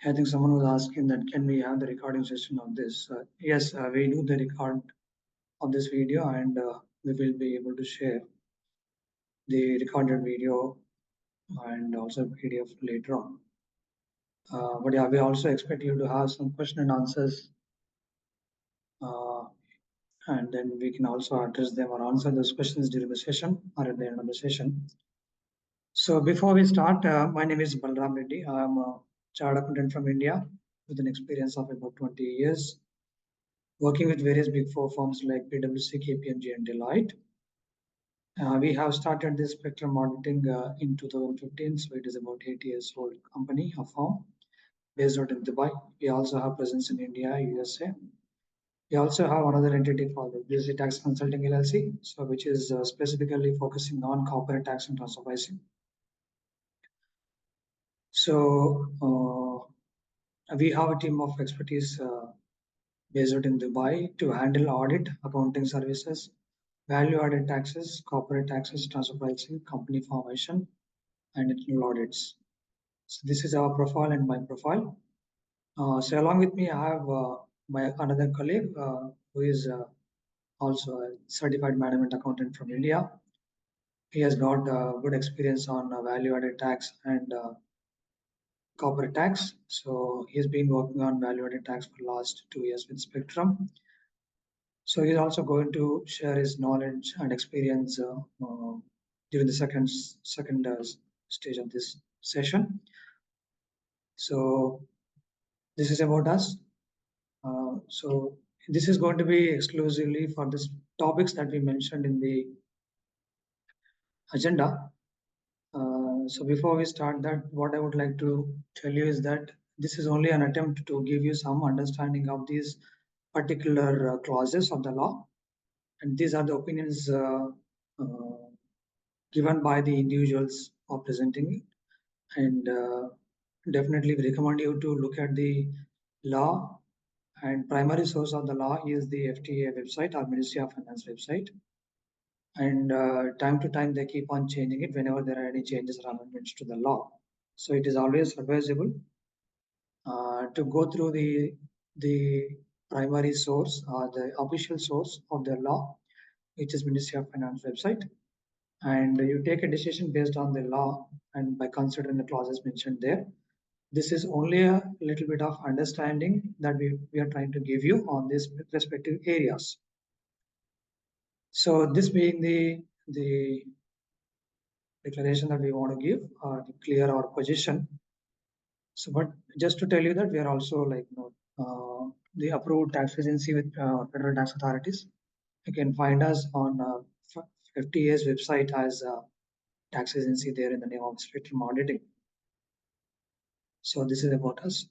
I think someone was asking that can we have the recording session of this? Yes, we do the record of this video, and we will be able to share the recorded video and also PDF later on. But yeah, we also expect you to have some question and answers, and then we can also address them or answer those questions during the session or at the end of the session. So before we start, my name is Balram Reddy. I am a chartered accountant from India with an experience of about 20 years, working with various big four firms like PwC, KPMG, and Deloitte. We have started this Spectrum Auditing in 2015, so it is about 8 years old company, a firm based out in Dubai. We also have presence in India, USA. We also have another entity called the Tax Consulting LLC, so which is specifically focusing on corporate tax and transfer pricing. So we have a team of expertise based out in Dubai to handle audit, accounting services, value-added taxes, corporate taxes, transfer pricing, company formation, and internal audits. So this is our profile and my profile. So along with me, I have my another colleague who is also a certified management accountant from India. He has got good experience on value-added tax and corporate tax. So he's been working on value-added tax for the last 2 years with Spectrum. So he's also going to share his knowledge and experience during the second stage of this session. So this is about us. So this is going to be exclusively for the topics that we mentioned in the agenda. So before we start that, what I would like to tell you is that this is only an attempt to give you some understanding of these particular clauses of the law. And these are the opinions given by the individuals who are presenting it. And definitely we recommend you to look at the law, and primary source of the law is the FTA website or Ministry of Finance website. And time to time they keep on changing it whenever there are any changes or amendments to the law. So it is always advisable to go through the primary source or the official source of the law, which is Ministry of Finance website, and you take a decision based on the law and by considering the clauses mentioned there. This is only a little bit of understanding that we are trying to give you on these respective areas. So this being the declaration that we want to give or clear our position. So, but just to tell you that we are also like the approved tax agency with federal tax authorities. You can find us on FTA's website as tax agency there in the name of Spectrum Auditing. So this is about us.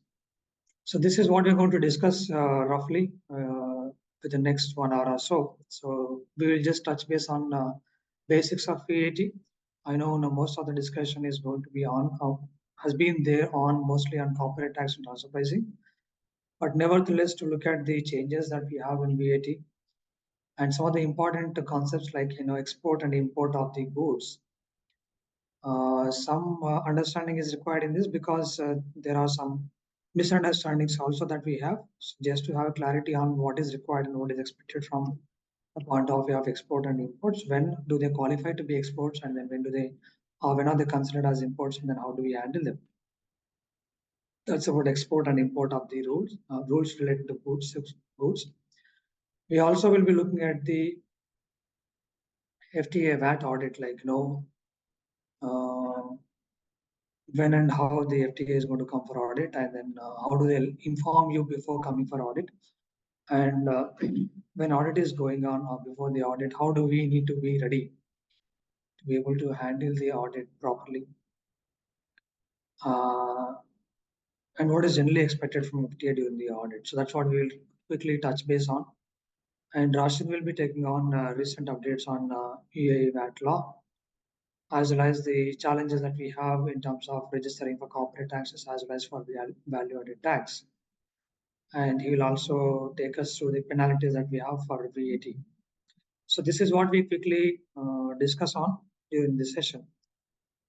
So this is what we're going to discuss roughly for the next 1 hour or so. So we will just touch base on basics of VAT. I know most of the discussion is going to be on, has been there on mostly on corporate tax and transfer pricing. But nevertheless, to look at the changes that we have in VAT and some of the important concepts like export and import of the goods. Some understanding is required in this because there are some misunderstandings also that we have. So just to have clarity on what is required and what is expected from the point of view of export and imports. When do they qualify to be exports, and then when do they, when are they considered as imports, and then how do we handle them? That's about export and import of the rules related to goods. We also will be looking at the FTA VAT audit, like when and how the FTA is going to come for audit, and then how do they inform you before coming for audit, and when audit is going on or before the audit, how do we need to be ready to be able to handle the audit properly, and what is generally expected from FTA during the audit. So that's what we will quickly touch base on. And Rashid will be taking on recent updates on UAE VAT law, as well as the challenges that we have in terms of registering for corporate taxes as well as for the value-added tax. And he will also take us through the penalties that we have for VAT. So this is what we quickly discuss on during this session.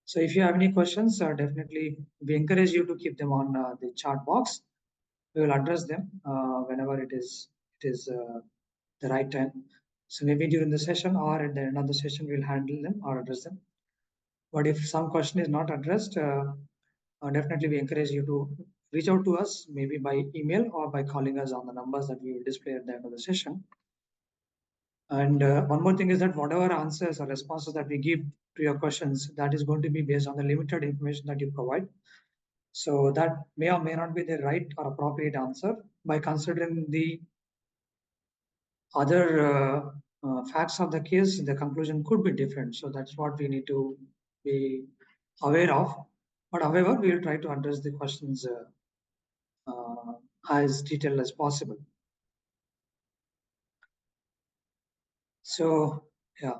So if you have any questions, definitely we encourage you to keep them on the chat box. We will address them whenever it is the right time. So maybe during the session or at the end of the session, we'll handle them or address them. But if some question is not addressed, definitely we encourage you to reach out to us, maybe by email or by calling us on the numbers that we will display at the end of the session. And one more thing is that whatever answers or responses that we give to your questions, that is going to be based on the limited information that you provide. So that may or may not be the right or appropriate answer. By considering the other facts of the case, the conclusion could be different. So that's what we need to be aware of. But however, we will try to address the questions as detailed as possible. So yeah,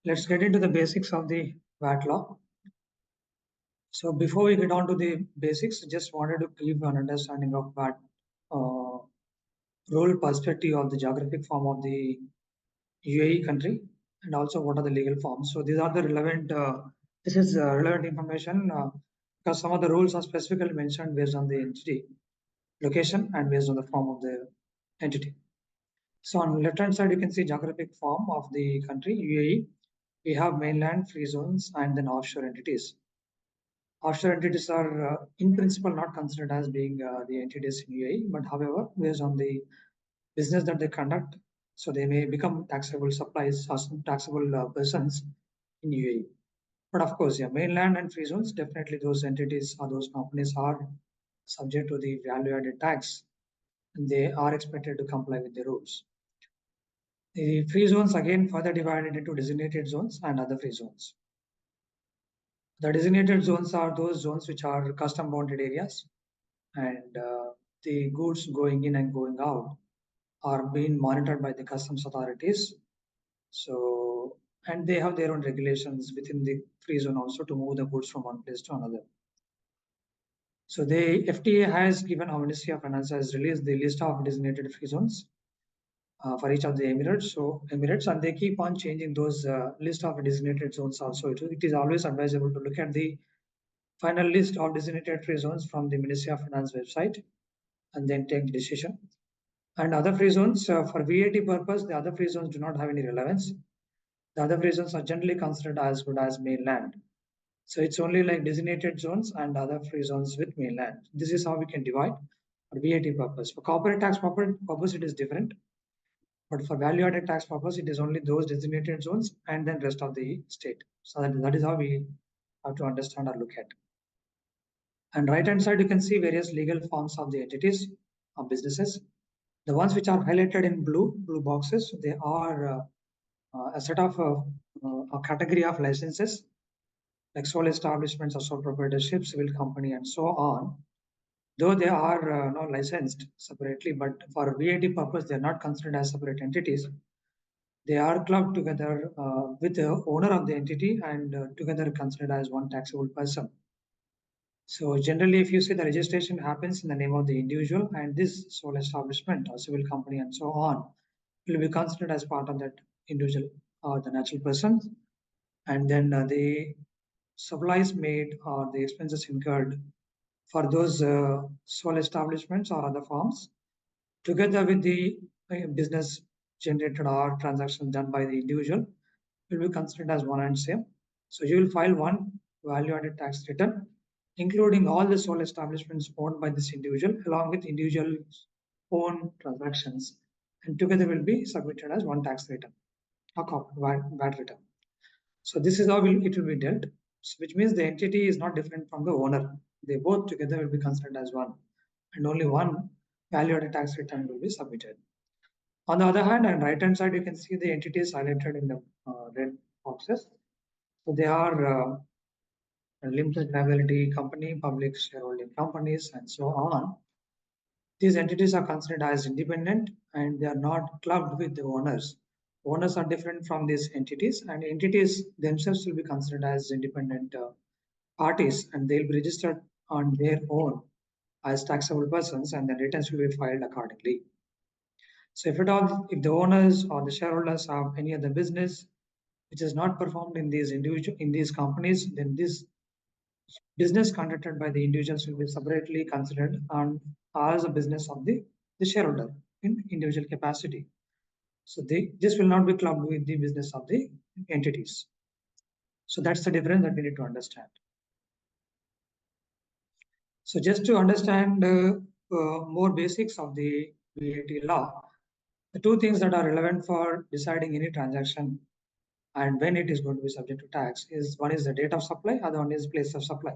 let's get into the basics of the VAT law. So before we get on to the basics, just wanted to give an understanding of VAT role perspective of the geographic form of the UAE country, and also what are the legal forms. So these are the relevant. This is relevant information because some of the rules are specifically mentioned based on the entity location and based on the form of the entity. So on the left hand side, you can see geographic form of the country UAE. We have mainland, free zones, and then offshore entities. Offshore entities are in principle not considered as being the entities in UAE, but however, based on the business that they conduct, so they may become taxable supplies or taxable persons in UAE. But of course, yeah, mainland and free zones, definitely those entities or those companies are subject to the value added tax, and they are expected to comply with the rules. The free zones again further divided into designated zones and other free zones. The designated zones are those zones which are custom bounded areas, and the goods going in and going out are being monitored by the customs authorities. So, and they have their own regulations within the free zone also to move the goods from one place to another. So the FTA has given our Ministry of Finance has released the list of designated free zones for each of the Emirates. So Emirates, and they keep on changing those list of designated zones also. It is always advisable to look at the final list of designated free zones from the Ministry of Finance website and then take the decision. And other free zones, for VAT purpose, the other free zones do not have any relevance. The other free zones are generally considered as good as mainland. So it's only like designated zones and other free zones with mainland. This is how we can divide for VAT purpose. For corporate tax purpose, it is different. But for value added tax purpose, it is only those designated zones and then rest of the state. So that is how we have to understand or look at. And right hand side, you can see various legal forms of the entities of businesses. The ones which are highlighted in blue boxes, they are a set of a category of licenses like sole establishments or sole proprietorship, civil company, and so on. Though they are not licensed separately, but for VAT purpose, they are not considered as separate entities. They are clubbed together with the owner of the entity and together considered as one taxable person. So generally, if you see the registration happens in the name of the individual and this sole establishment or civil company and so on will be considered as part of that individual or the natural person. And then the supplies made or the expenses incurred for those sole establishments or other firms together with the business generated or transaction done by the individual will be considered as one and same. So you will file one value added tax return, including all the sole establishments owned by this individual along with individual own transactions, and together will be submitted as one tax return, a VAT return. So this is how it will be dealt, which means the entity is not different from the owner. They both together will be considered as one, and only one value-added tax return will be submitted. On the other hand, on right-hand side, you can see the entities highlighted in the red boxes. So they are limited liability company, public shareholding companies, and so on. These entities are considered as independent and they are not clubbed with the owners. Owners are different from these entities, and entities themselves will be considered as independent parties, and they'll be registered on their own as taxable persons, and the returns will be filed accordingly. So if at all, if the owners or the shareholders have any other business which is not performed in these companies, then this business conducted by the individuals will be separately considered and as a business of the shareholder in individual capacity. So this will not be clubbed with the business of the entities. So that's the difference that we need to understand. So just to understand more basics of the VAT law, the two things that are relevant for deciding any transaction and when it is going to be subject to tax is one is the date of supply, other one is place of supply.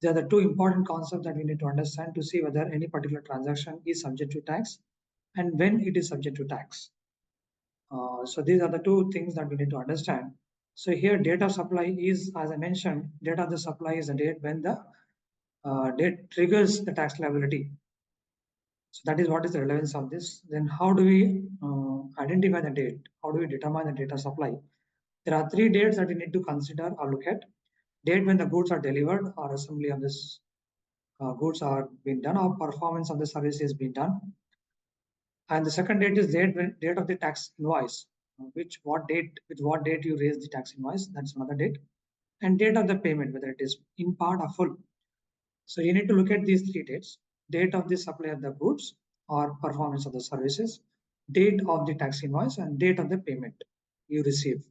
They are the two important concepts that we need to understand to see whether any particular transaction is subject to tax and when it is subject to tax. So these are the two things that we need to understand. So here date of supply is, as I mentioned, date of the supply is the date when the date triggers the tax liability. So that is what is the relevance of this. Then how do we identify the date? How do we determine the date of supply? There are three dates that we need to consider or look at. Date when the goods are delivered or assembly of this goods are being done or performance of the service is being done. And the second date is date of the tax invoice, with what date you raise the tax invoice, that's another date. And date of the payment, whether it is in part or full. So you need to look at these three dates: date of the supply of the goods or performance of the services, date of the tax invoice, and date of the payment you receive.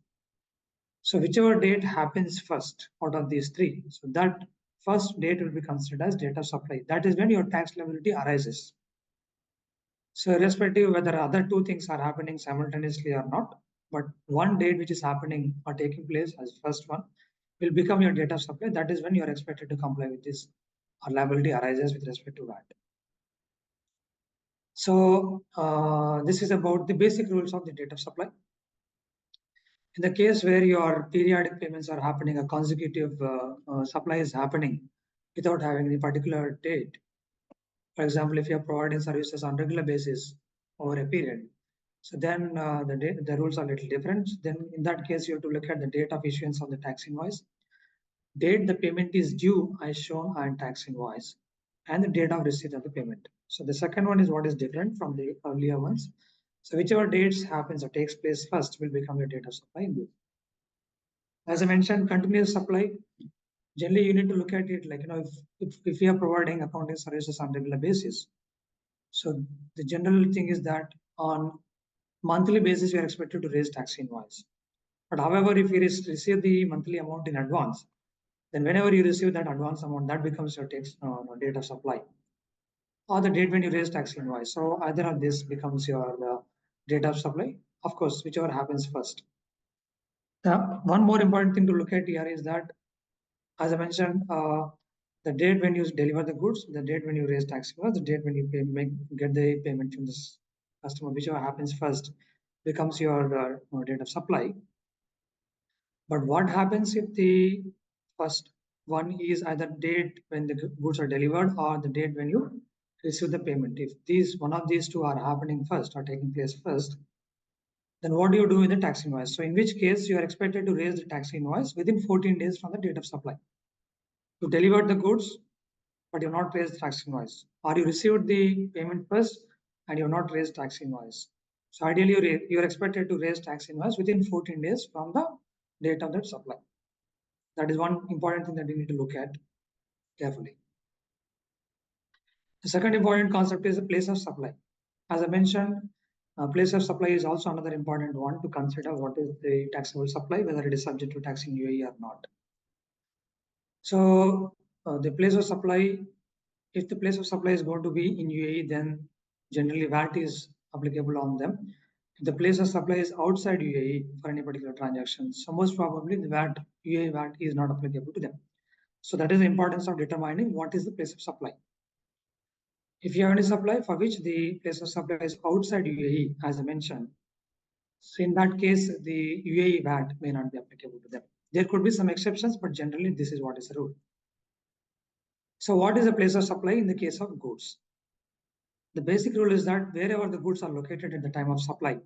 So whichever date happens first out of these three, so that first date will be considered as date of supply. That is when your tax liability arises. So irrespective whether other two things are happening simultaneously or not, but one date which is happening or taking place as first one will become your date of supply. That is when you are expected to comply with this or liability arises with respect to that. So this is about the basic rules of the date of supply. In the case where your periodic payments are happening, a consecutive supply is happening without having any particular date. For example, if you are providing services on regular basis over a period, so then the rules are a little different. Then in that case, you have to look at the date of issuance of the tax invoice, date the payment is due as shown on tax invoice, and the date of receipt of the payment. So the second one is what is different from the earlier ones. So whichever dates happens or takes place first will become your date of supply in this. As I mentioned, continuous supply. Generally, you need to look at it like, if you are providing accounting services on regular basis. So the general thing is that on monthly basis, you are expected to raise tax invoice. But however, if you receive the monthly amount in advance, then whenever you receive that advance amount, that becomes your tax date of supply, or the date when you raise tax invoice. So either of this becomes your date of supply, of course, whichever happens first. One more important thing to look at here is that, as I mentioned, the date when you deliver the goods, the date when you raise tax invoice, the date when you get the payment from this customer, whichever happens first, becomes your date of supply. But what happens if the first one is either date when the goods are delivered or the date when you receive the payment? If one of these two are happening first or taking place first, then what do you do with the tax invoice? So in which case you are expected to raise the tax invoice within 14 days from the date of supply. You delivered the goods, but you have not raised tax invoice, or you received the payment first and you have not raised tax invoice. So ideally, you are expected to raise tax invoice within 14 days from the date of that supply. That is one important thing that we need to look at carefully. The second important concept is the place of supply. As I mentioned, place of supply is also another important one to consider. What is the taxable supply, whether it is subject to tax in UAE or not. So the place of supply, if the place of supply is going to be in UAE, then generally VAT is applicable on them. If the place of supply is outside UAE for any particular transaction, so most probably the UAE VAT is not applicable to them. So that is the importance of determining what is the place of supply. If you have any supply for which the place of supply is outside UAE, as I mentioned, so in that case, the UAE VAT may not be applicable to them. There could be some exceptions, but generally this is what is the rule. So what is the place of supply in the case of goods? The basic rule is that wherever the goods are located at the time of supply,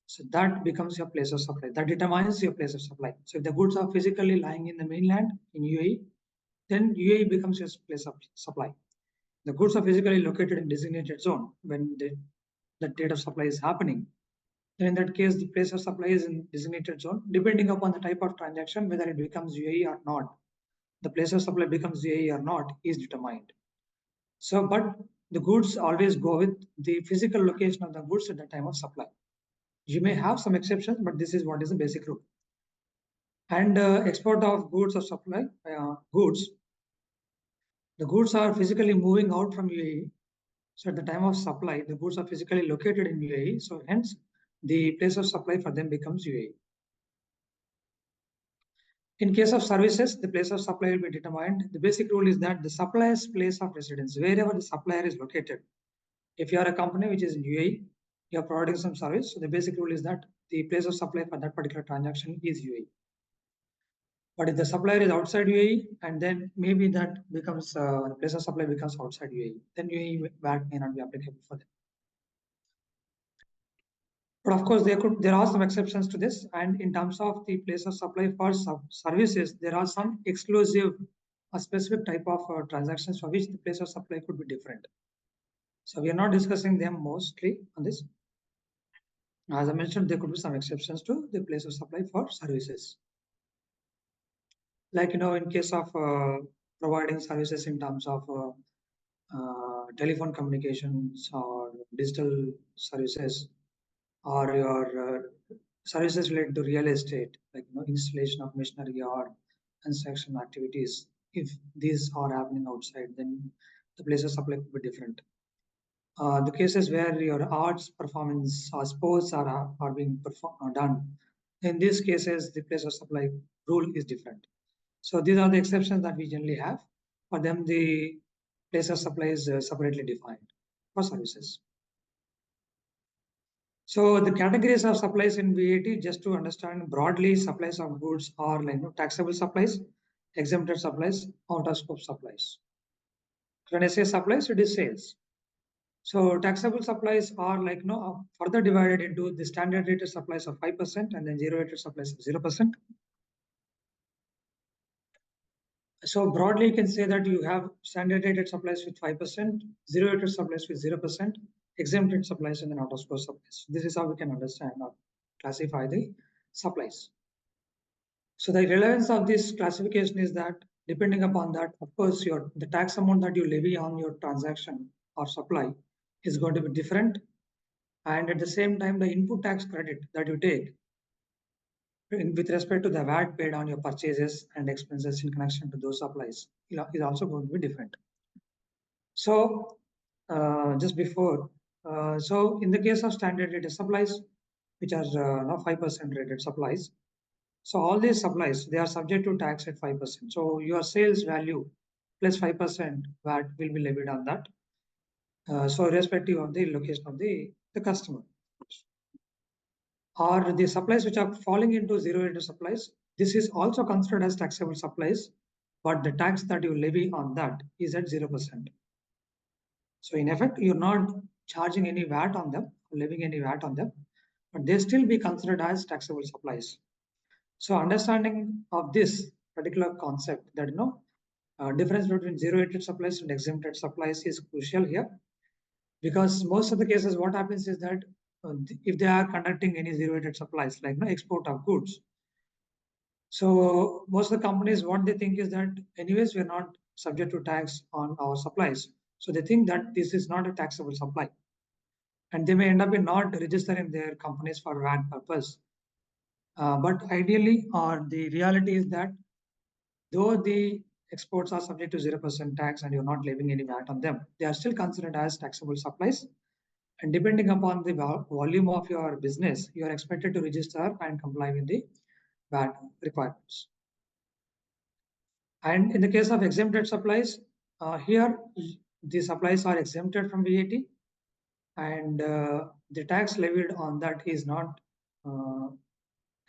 so that becomes your place of supply. That determines your place of supply. So if the goods are physically lying in the mainland in UAE, then UAE becomes your place of supply. The goods are physically located in designated zone when the date of supply is happening. then in that case, the place of supply is in designated zone. Depending upon the type of transaction, whether it becomes UAE or not, the place of supply becomes UAE or not is determined. So, but the goods always go with the physical location of the goods at the time of supply. You may have some exceptions, but this is what is the basic rule. And export of goods or supply goods, the goods are physically moving out from UAE. So at the time of supply, the goods are physically located in UAE. So hence, the place of supply for them becomes UAE. In case of services, the place of supply will be determined. The basic rule is that the supplier's place of residence, wherever the supplier is located. If you are a company which is in UAE, you are providing some service. So the basic rule is that the place of supply for that particular transaction is UAE. But if the supplier is outside UAE, and then maybe that becomes the place of supply becomes outside UAE, then UAE VAT may not be applicable for them. But of course, there are some exceptions to this. And in terms of the place of supply for services, there are some exclusive, a specific type of transactions for which the place of supply could be different. So we are not discussing them mostly on this. As I mentioned, there could be some exceptions to the place of supply for services. Like, in case of providing services in terms of telephone communications or digital services, or your services related to real estate, like installation of machinery or construction activities. If these are happening outside, then the place of supply could be different. The cases where your arts performance or sports are being done, in these cases, the place of supply rule is different. So these are the exceptions that we generally have. For them, the place of supply is separately defined for services. So the categories of supplies in VAT, just to understand broadly, supplies of goods are like taxable supplies, exempted supplies, out of scope supplies. So when I say supplies, it is sales. So taxable supplies are like further divided into the standard rated supplies of 5% and then zero rated supplies of 0%. So broadly, you can say that you have standard rated supplies with 5%, zero rated supplies with 0%, exempted supplies, and then out of scope supplies. This is how we can understand or classify the supplies. So the relevance of this classification is that depending upon that, of course, the tax amount that you levy on your transaction or supply is going to be different. And at the same time, the input tax credit that you take with respect to the VAT paid on your purchases and expenses in connection to those supplies is also going to be different. So just before, so in the case of standard rated supplies, which are now 5% rated supplies, so all these supplies, they are subject to tax at 5%. So your sales value plus 5% VAT will be levied on that. So irrespective of the location of the customer. Or the supplies which are falling into zero rated supplies, this is also considered as taxable supplies, but the tax that you levy on that is at 0%. So in effect, you're not charging any VAT on them, levying any VAT on them, but they still be considered as taxable supplies. So understanding of this particular concept that difference between zero rated supplies and exempted supplies is crucial here, because most of the cases what happens is that if they are conducting any zero rated supplies like export of goods, so most of the companies what they think is that anyways we're not subject to tax on our supplies, so they think that this is not a taxable supply, and they may end up in not registering their companies for VAT purpose. But ideally, or the reality is that though the exports are subject to 0% tax and you're not levying any VAT on them, they are still considered as taxable supplies. And depending upon the volume of your business, you are expected to register and comply with the VAT requirements. And in the case of exempted supplies, here the supplies are exempted from VAT, and the tax levied on that is not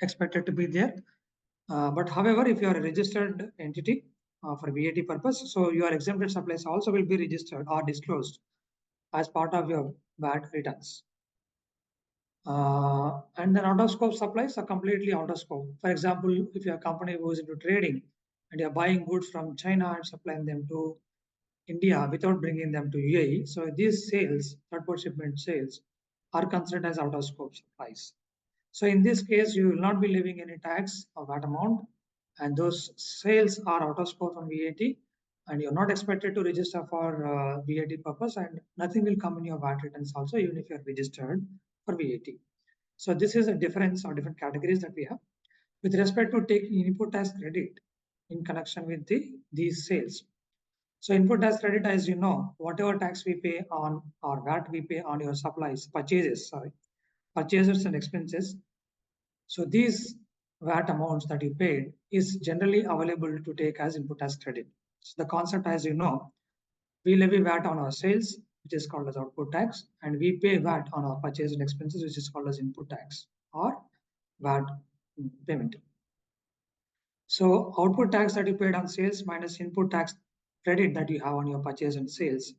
expected to be there. But however, if you are a registered entity for VAT purpose, so your exempted supplies also will be registered or disclosed as part of your VAT returns. And then out of scope supplies are completely out of scope. For example, if you're a company who is into trading and you're buying goods from China and supplying them to India without bringing them to UAE, so these sales, third-party shipment sales, are considered as out of scope supplies. So in this case, you will not be levying any tax of that amount, and those sales are out of scope from VAT, and you're not expected to register for VAT purpose, and nothing will come in your VAT returns also, even if you're registered for VAT. So this is a difference or different categories that we have. With respect to taking input tax credit in connection with these sales. So input tax credit, as you know, whatever tax we pay on or VAT we pay on your purchases and expenses. So these VAT amounts that you paid is generally available to take as input tax credit. So the concept, as you know, we levy VAT on our sales, which is called as output tax, and we pay VAT on our purchase and expenses, which is called as input tax or VAT payment. So output tax that you paid on sales minus input tax credit that you have on your purchase and sales,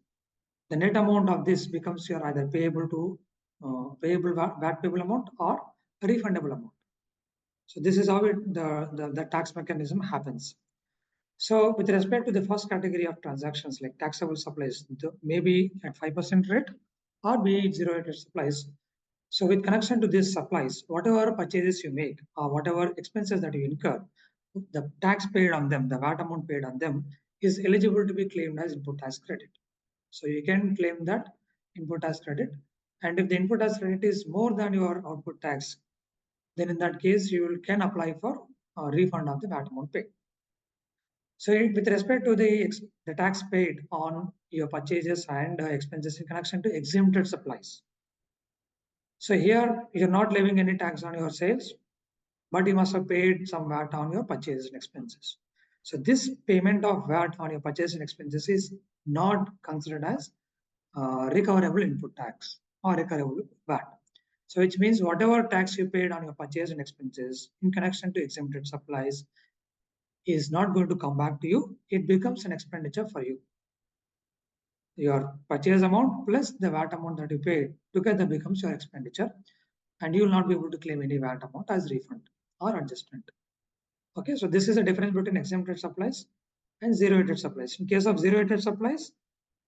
the net amount of this becomes your either payable to VAT payable amount or refundable amount. So this is how the tax mechanism happens. So with respect to the first category of transactions like taxable supplies, maybe at 5% rate or be 0 rate supplies. So with connection to these supplies, whatever purchases you make or whatever expenses that you incur, the tax paid on them, the VAT amount paid on them is eligible to be claimed as input tax credit. So you can claim that input tax credit. And if the input tax credit is more than your output tax, then in that case, you can apply for a refund of the VAT amount paid. So with respect to the tax paid on your purchases and expenses in connection to exempted supplies. So here you're not levying any tax on your sales, but you must have paid some VAT on your purchases and expenses. So this payment of VAT on your purchase and expenses is not considered as recoverable input tax or recoverable VAT. So which means whatever tax you paid on your purchase and expenses in connection to exempted supplies is not going to come back to you. It becomes an expenditure for you. Your purchase amount plus the VAT amount that you paid together becomes your expenditure, and you will not be able to claim any VAT amount as refund or adjustment. Okay, so this is the difference between exempted supplies and zero rated supplies. In case of zero rated supplies,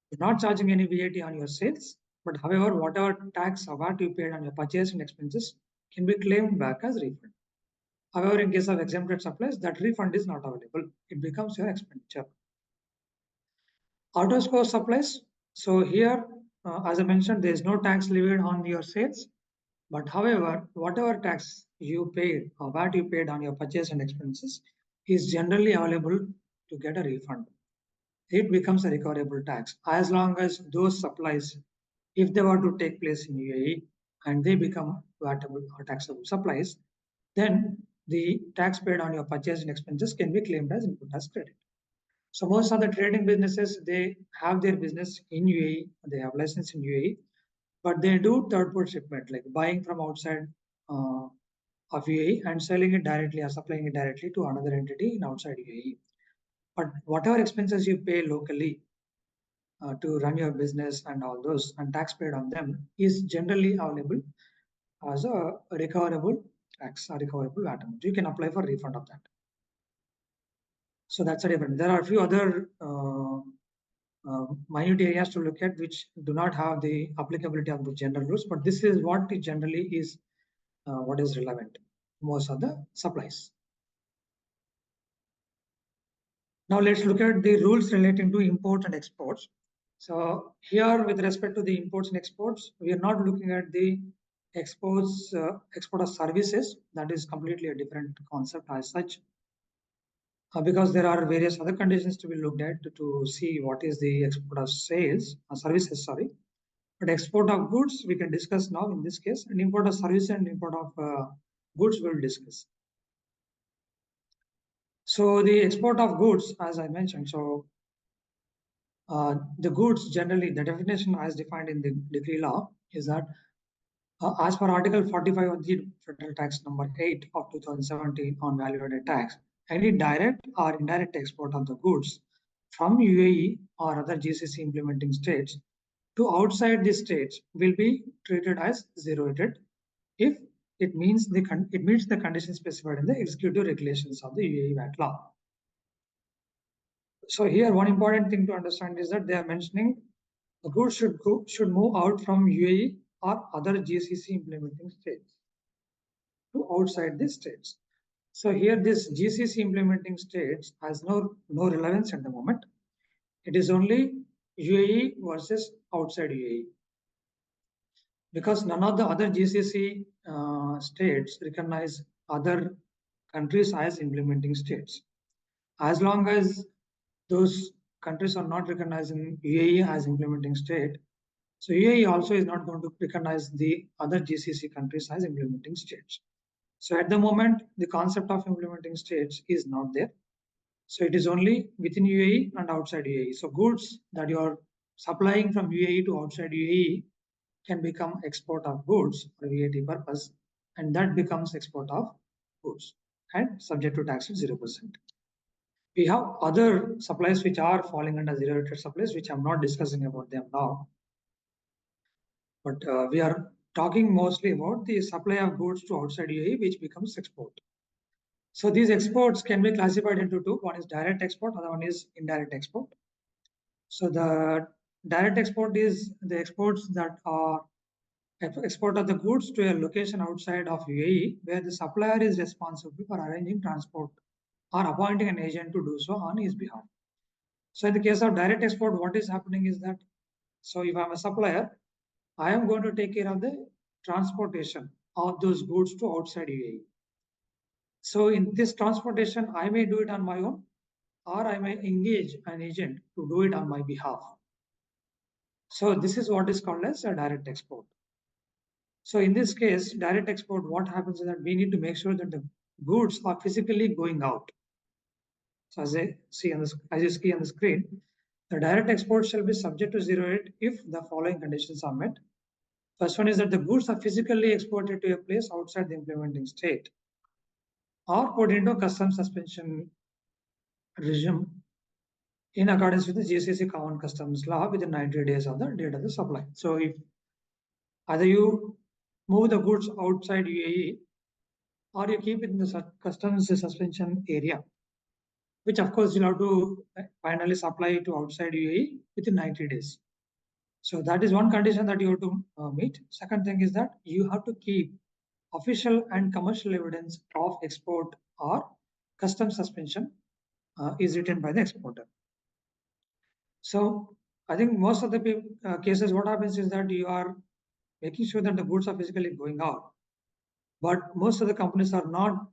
you're not charging any VAT on your sales, but however, whatever tax or VAT you paid on your purchase and expenses can be claimed back as refund. However, in case of exempted supplies, that refund is not available. It becomes your expenditure. Out of scope supplies. So here, as I mentioned, there is no tax levied on your sales. But however, whatever tax you paid or VAT you paid on your purchase and expenses is generally available to get a refund. It becomes a recoverable tax as long as those supplies, if they were to take place in UAE and they become VATable or taxable supplies, then the tax paid on your purchase and expenses can be claimed as input tax credit. So most of the trading businesses, they have their business in UAE, they have license in UAE, but they do third party shipment, like buying from outside of UAE and selling it directly or supplying it directly to another entity in outside UAE. But whatever expenses you pay locally to run your business and all those and tax paid on them is generally available as a recoverable tax or recoverable VAT amount. You can apply for refund of that. So that's a different. There are a few other minute areas to look at which do not have the applicability of the general rules, but this is what it generally is, what is relevant. Most of the supplies. Now let's look at the rules relating to imports and exports. So here, with respect to the imports and exports, we are not looking at the exports, export of services. That is completely a different concept as such, because there are various other conditions to be looked at to see what is the export of sales, services, sorry. But export of goods we can discuss now in this case, and import of services and import of goods we'll discuss. So the export of goods, as I mentioned, so the goods generally, the definition as defined in the decree law is that as per Article 45 of the Federal Tax Number 8 of 2017 on value-added tax, any direct or indirect export of the goods from UAE or other GCC implementing states to outside the states will be treated as zero-rated if it meets the conditions specified in the executive regulations of the UAE VAT law. So here, one important thing to understand is that they are mentioning the goods should move out from UAE or other GCC implementing states to outside the states. So here this GCC implementing states has no relevance at the moment. It is only UAE versus outside UAE. Because none of the other GCC states recognize other countries as implementing states. As long as those countries are not recognizing UAE as implementing state, so UAE also is not going to recognize the other GCC countries as implementing states. So at the moment, the concept of implementing states is not there. So it is only within UAE and outside UAE. So goods that you are supplying from UAE to outside UAE can become export of goods for VAT purpose, and that becomes export of goods and subject to tax at 0%. We have other supplies which are falling under zero rated supplies, which I'm not discussing about them now. But we are talking mostly about the supply of goods to outside UAE, which becomes export. So these exports can be classified into two. One is direct export, other one is indirect export. So the direct export is the exports that are export of the goods to a location outside of UAE, where the supplier is responsible for arranging transport or appointing an agent to do so on his behalf. So in the case of direct export, what is happening is that, so if I'm a supplier, I am going to take care of the transportation of those goods to outside UAE. So in this transportation, I may do it on my own, or I may engage an agent to do it on my behalf. So this is what is called as a direct export. So in this case, direct export, what happens is that we need to make sure that the goods are physically going out. So as you see on the screen, the direct export shall be subject to zero rate if the following conditions are met. First one is that the goods are physically exported to a place outside the implementing state or put into customs suspension regime in accordance with the GCC Common Customs Law within 90 days of the date of the supply. So if either you move the goods outside UAE or you keep it in the customs suspension area, which of course you'll have to finally supply to outside UAE within 90 days. So that is one condition that you have to meet. Second thing is that you have to keep official and commercial evidence of export or custom suspension is written by the exporter. So I think most of the cases, what happens is that you are making sure that the goods are physically going out. But most of the companies are not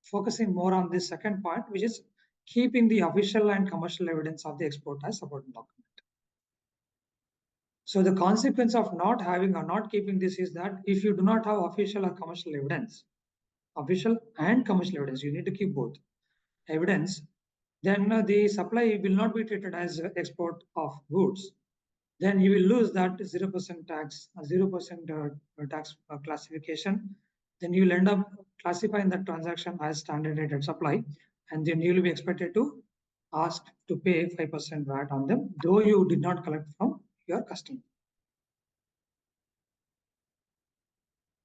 focusing more on this second point, which is keeping the official and commercial evidence of the export as supporting document. So the consequence of not having or not keeping this is that if you do not have official or commercial evidence, official and commercial evidence, you need to keep both evidence, then the supply will not be treated as export of goods. Then you will lose that 0% tax, 0% tax classification. Then you will end up classifying that transaction as standard rated supply, and then you will be expected to ask to pay 5% VAT on them, though you did not collect from your customer.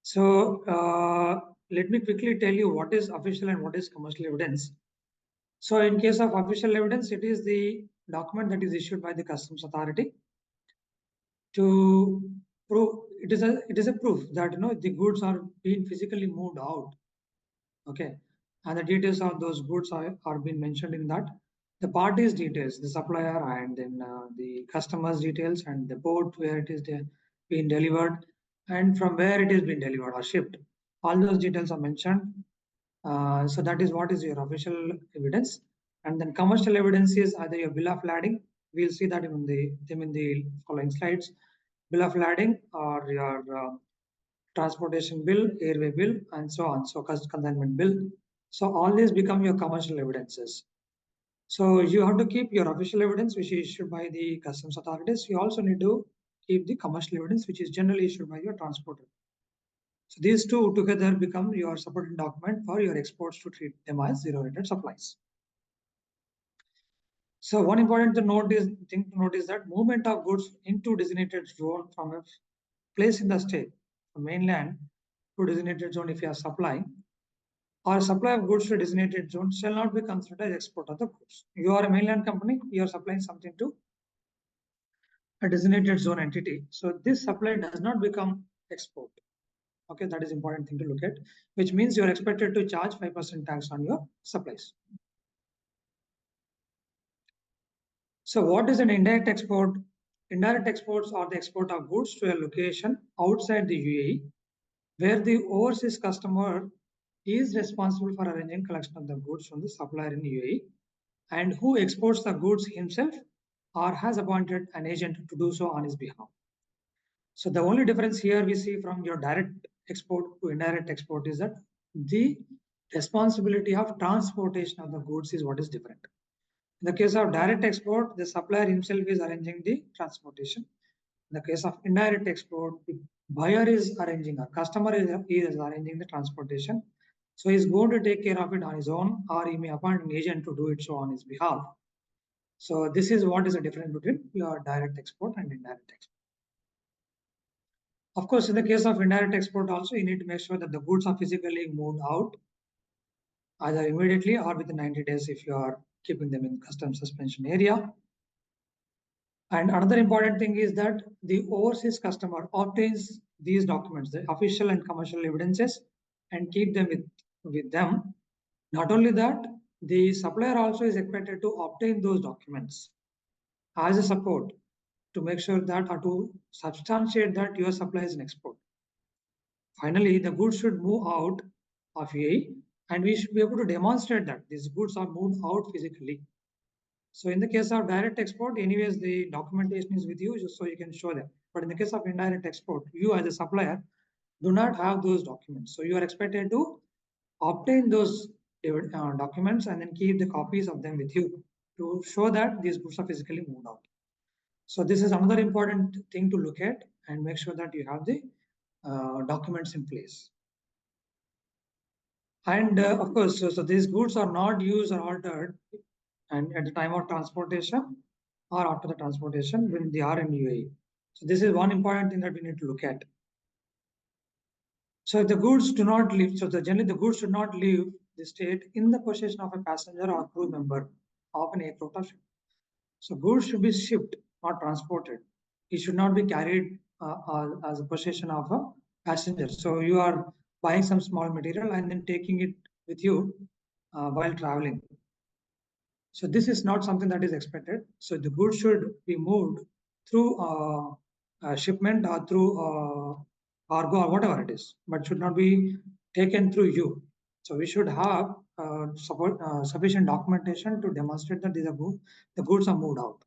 So let me quickly tell you what is official and what is commercial evidence. So in case of official evidence, it is the document that is issued by the customs authority to prove it is a proof that the goods are being physically moved out. Okay, and the details of those goods are being mentioned in that. The parties details, the supplier, and then the customers details, and the port where it is being delivered, and from where it is being delivered or shipped. All those details are mentioned. So that is what is your official evidence. And then commercial evidence is either your bill of lading. We'll see that in the following slides. Bill of lading or your transportation bill, airway bill, and so on. So consignment bill. So all these become your commercial evidences. So you have to keep your official evidence, which is issued by the customs authorities. You also need to keep the commercial evidence, which is generally issued by your transporter. So these two together become your supporting document for your exports to treat them as zero rated supplies. So one important thing to note is that movement of goods into designated zone from a place in the state, from mainland to designated zone if you are supplying, or supply of goods to designated zone shall not be considered as export of the goods. You are a mainland company, you are supplying something to a designated zone entity. So this supply does not become export. Okay, that is important thing to look at, which means you are expected to charge 5% tax on your supplies. So what is an indirect export? Indirect exports are the export of goods to a location outside the UAE, where the overseas customer is responsible for arranging collection of the goods from the supplier in UAE, and who exports the goods himself or has appointed an agent to do so on his behalf. So the only difference here we see from your direct export to indirect export is that the responsibility of transportation of the goods is what is different. In the case of direct export, the supplier himself is arranging the transportation. In the case of indirect export, the buyer is arranging, or customer is arranging the transportation. So he's going to take care of it on his own, or he may appoint an agent to do it so on his behalf. So this is what is the difference between your direct export and indirect export. Of course, in the case of indirect export also, you need to make sure that the goods are physically moved out either immediately or within 90 days if you are keeping them in customs suspension area. And another important thing is that the overseas customer obtains these documents, the official and commercial evidences, and keep them with them. Not only that, the supplier also is expected to obtain those documents as a support to make sure that, or to substantiate that your supply is an export. Finally, the goods should move out of UAE, and we should be able to demonstrate that these goods are moved out physically. So in the case of direct export, anyways, the documentation is with you, just so you can show them. But in the case of indirect export, you as a supplier do not have those documents. So you are expected to obtain those documents and then keep the copies of them with you to show that these goods are physically moved out. So this is another important thing to look at and make sure that you have the documents in place. And of course, so these goods are not used or altered and at the time of transportation or after the transportation when they are in UAE. So this is one important thing that we need to look at. So the goods do not leave, so generally the goods should not leave the state in the possession of a passenger or crew member of an aircraft or ship. So goods should be shipped, not transported. It should not be carried as a possession of a passenger. So you are buying some small material and then taking it with you while traveling. So this is not something that is expected. So the goods should be moved through shipment or through cargo or whatever it is, but should not be taken through you. So we should have sufficient documentation to demonstrate that the goods are moved out.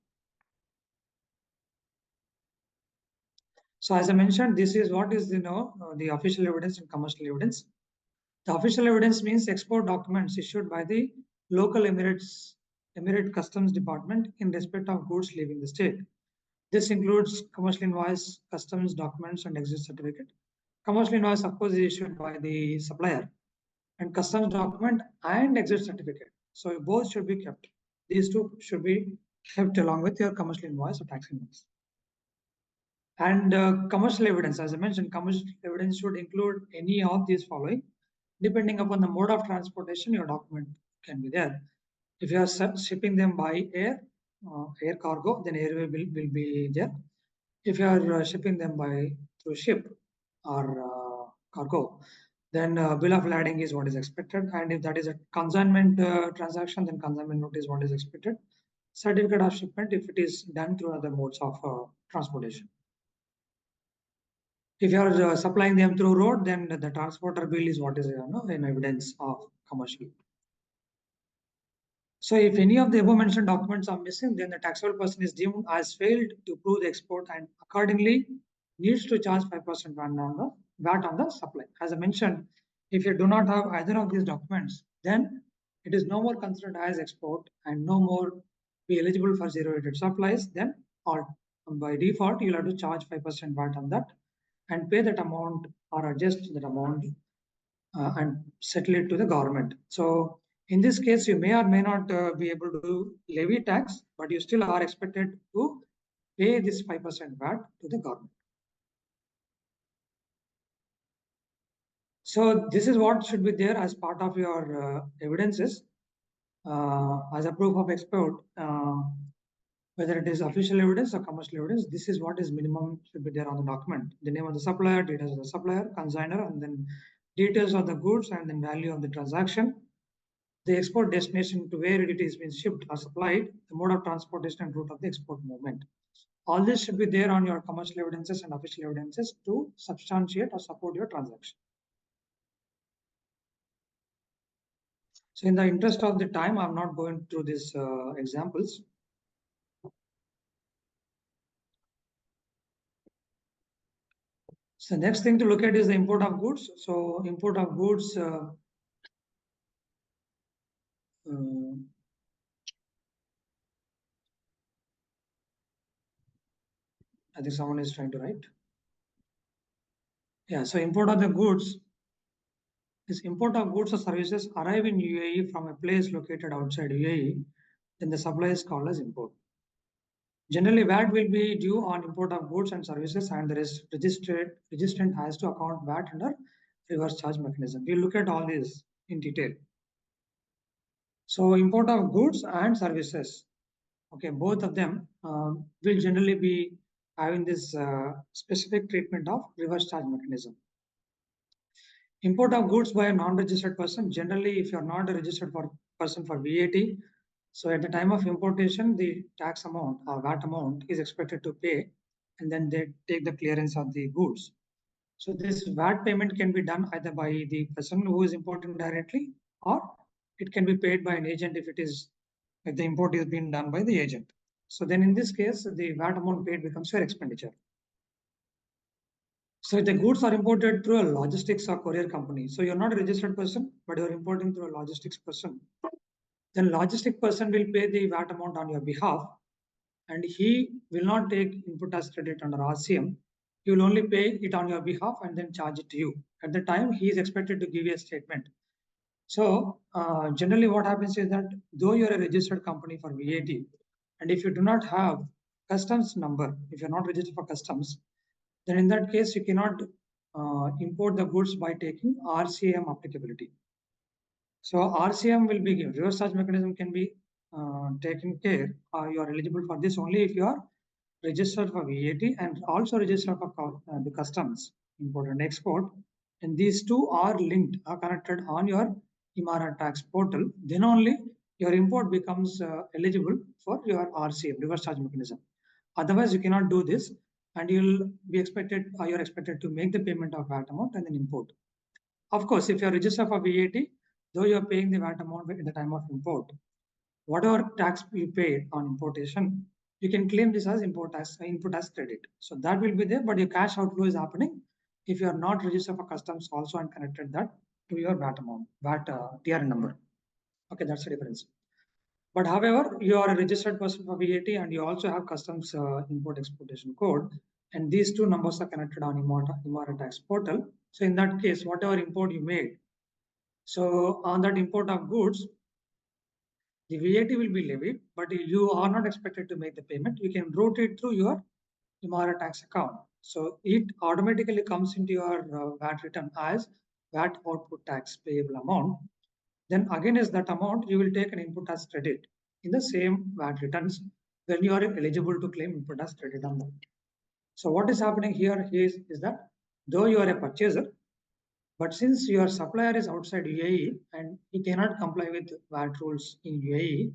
So as I mentioned, this is what is the official evidence and commercial evidence. The official evidence means export documents issued by the local Emirate Customs Department in respect of goods leaving the state. This includes commercial invoice, customs documents, and exit certificate. Commercial invoice, of course, is issued by the supplier, and customs document and exit certificate. So both should be kept. These two should be kept along with your commercial invoice or tax invoice. And commercial evidence, as I mentioned, commercial evidence should include any of these following. Depending upon the mode of transportation, your document can be there. If you are shipping them by air cargo, then airway will be there. If you are shipping them through ship or cargo, then bill of lading is what is expected. And if that is a consignment transaction, then consignment note is what is expected. Certificate of shipment if it is done through other modes of transportation. If you are supplying them through road, then the transporter bill is what is in evidence of commercial. So if any of the above mentioned documents are missing, then the taxable person is deemed as failed to prove the export and accordingly needs to charge 5% VAT on the supply. As I mentioned, if you do not have either of these documents, then it is no more considered as export and no more be eligible for zero rated supplies. Then by default, you'll have to charge 5% VAT on that and pay that amount or adjust that amount and settle it to the government. So in this case, you may or may not be able to levy tax, but you still are expected to pay this 5% VAT to the government. So this is what should be there as part of your evidences as a proof of export. whether it is official evidence or commercial evidence, this is what is minimum should be there on the document. The name of the supplier, details of the supplier, consignor, and then details of the goods and then value of the transaction, the export destination to where it is being shipped or supplied, the mode of transportation and route of the export movement. All this should be there on your commercial evidences and official evidences to substantiate or support your transaction. So in the interest of the time, I'm not going through these examples. So next thing to look at is the import of goods. So import of goods, I think someone is trying to write. Yeah, so import of the goods is import of goods or services arrive in UAE from a place located outside UAE, then the supply is called as import. Generally, VAT will be due on import of goods and services, and the registrant has to account VAT under reverse charge mechanism. We'll look at all these in detail. So import of goods and services, okay, both of them will generally be having this specific treatment of reverse charge mechanism. Import of goods by a non-registered person, generally if you're not a registered person for VAT, so at the time of importation, the tax amount or VAT amount is expected to pay, and then they take the clearance of the goods. So this VAT payment can be done either by the person who is importing directly, or it can be paid by an agent if the import is being done by the agent. So then in this case, the VAT amount paid becomes your expenditure. So if the goods are imported through a logistics or courier company, so you're not a registered person, but you're importing through a logistics person, then logistic person will pay the VAT amount on your behalf, and he will not take input as credit under RCM. He will only pay it on your behalf and then charge it to you. At the time, he is expected to give you a statement. So generally what happens is that though you're a registered company for VAT, and if you do not have customs number, if you're not registered for customs, then in that case, you cannot import the goods by taking RCM applicability. So RCM will be given. Reverse charge mechanism can be taken care. You are eligible for this only if you are registered for VAT and also registered for the customs, import and export. And these two are linked, are connected on your Imara tax portal. Then only your import becomes eligible for your RCM, reverse charge mechanism. Otherwise, you cannot do this, and you'll be expected, or you're expected to make the payment of VAT amount and then import. Of course, if you're registered for VAT, though you're paying the VAT amount at the time of import, whatever tax you paid on importation, you can claim this as input tax credit. So that will be there, but your cash outflow is happening if you are not registered for customs also and connected that to your VAT amount, VAT TRN number. Okay, that's the difference. But however, you are a registered person for VAT and you also have customs import exportation code, and these two numbers are connected on Imara tax portal. So in that case, whatever import you made, so on that import of goods, the VAT will be levied, but you are not expected to make the payment. You can route it through your Imara tax account. So it automatically comes into your VAT return as VAT output tax payable amount. Then against that amount, you will take an input tax credit in the same VAT returns when you are eligible to claim input tax credit on that. So what is happening here is that though you are a purchaser, but since your supplier is outside UAE and he cannot comply with VAT rules in UAE,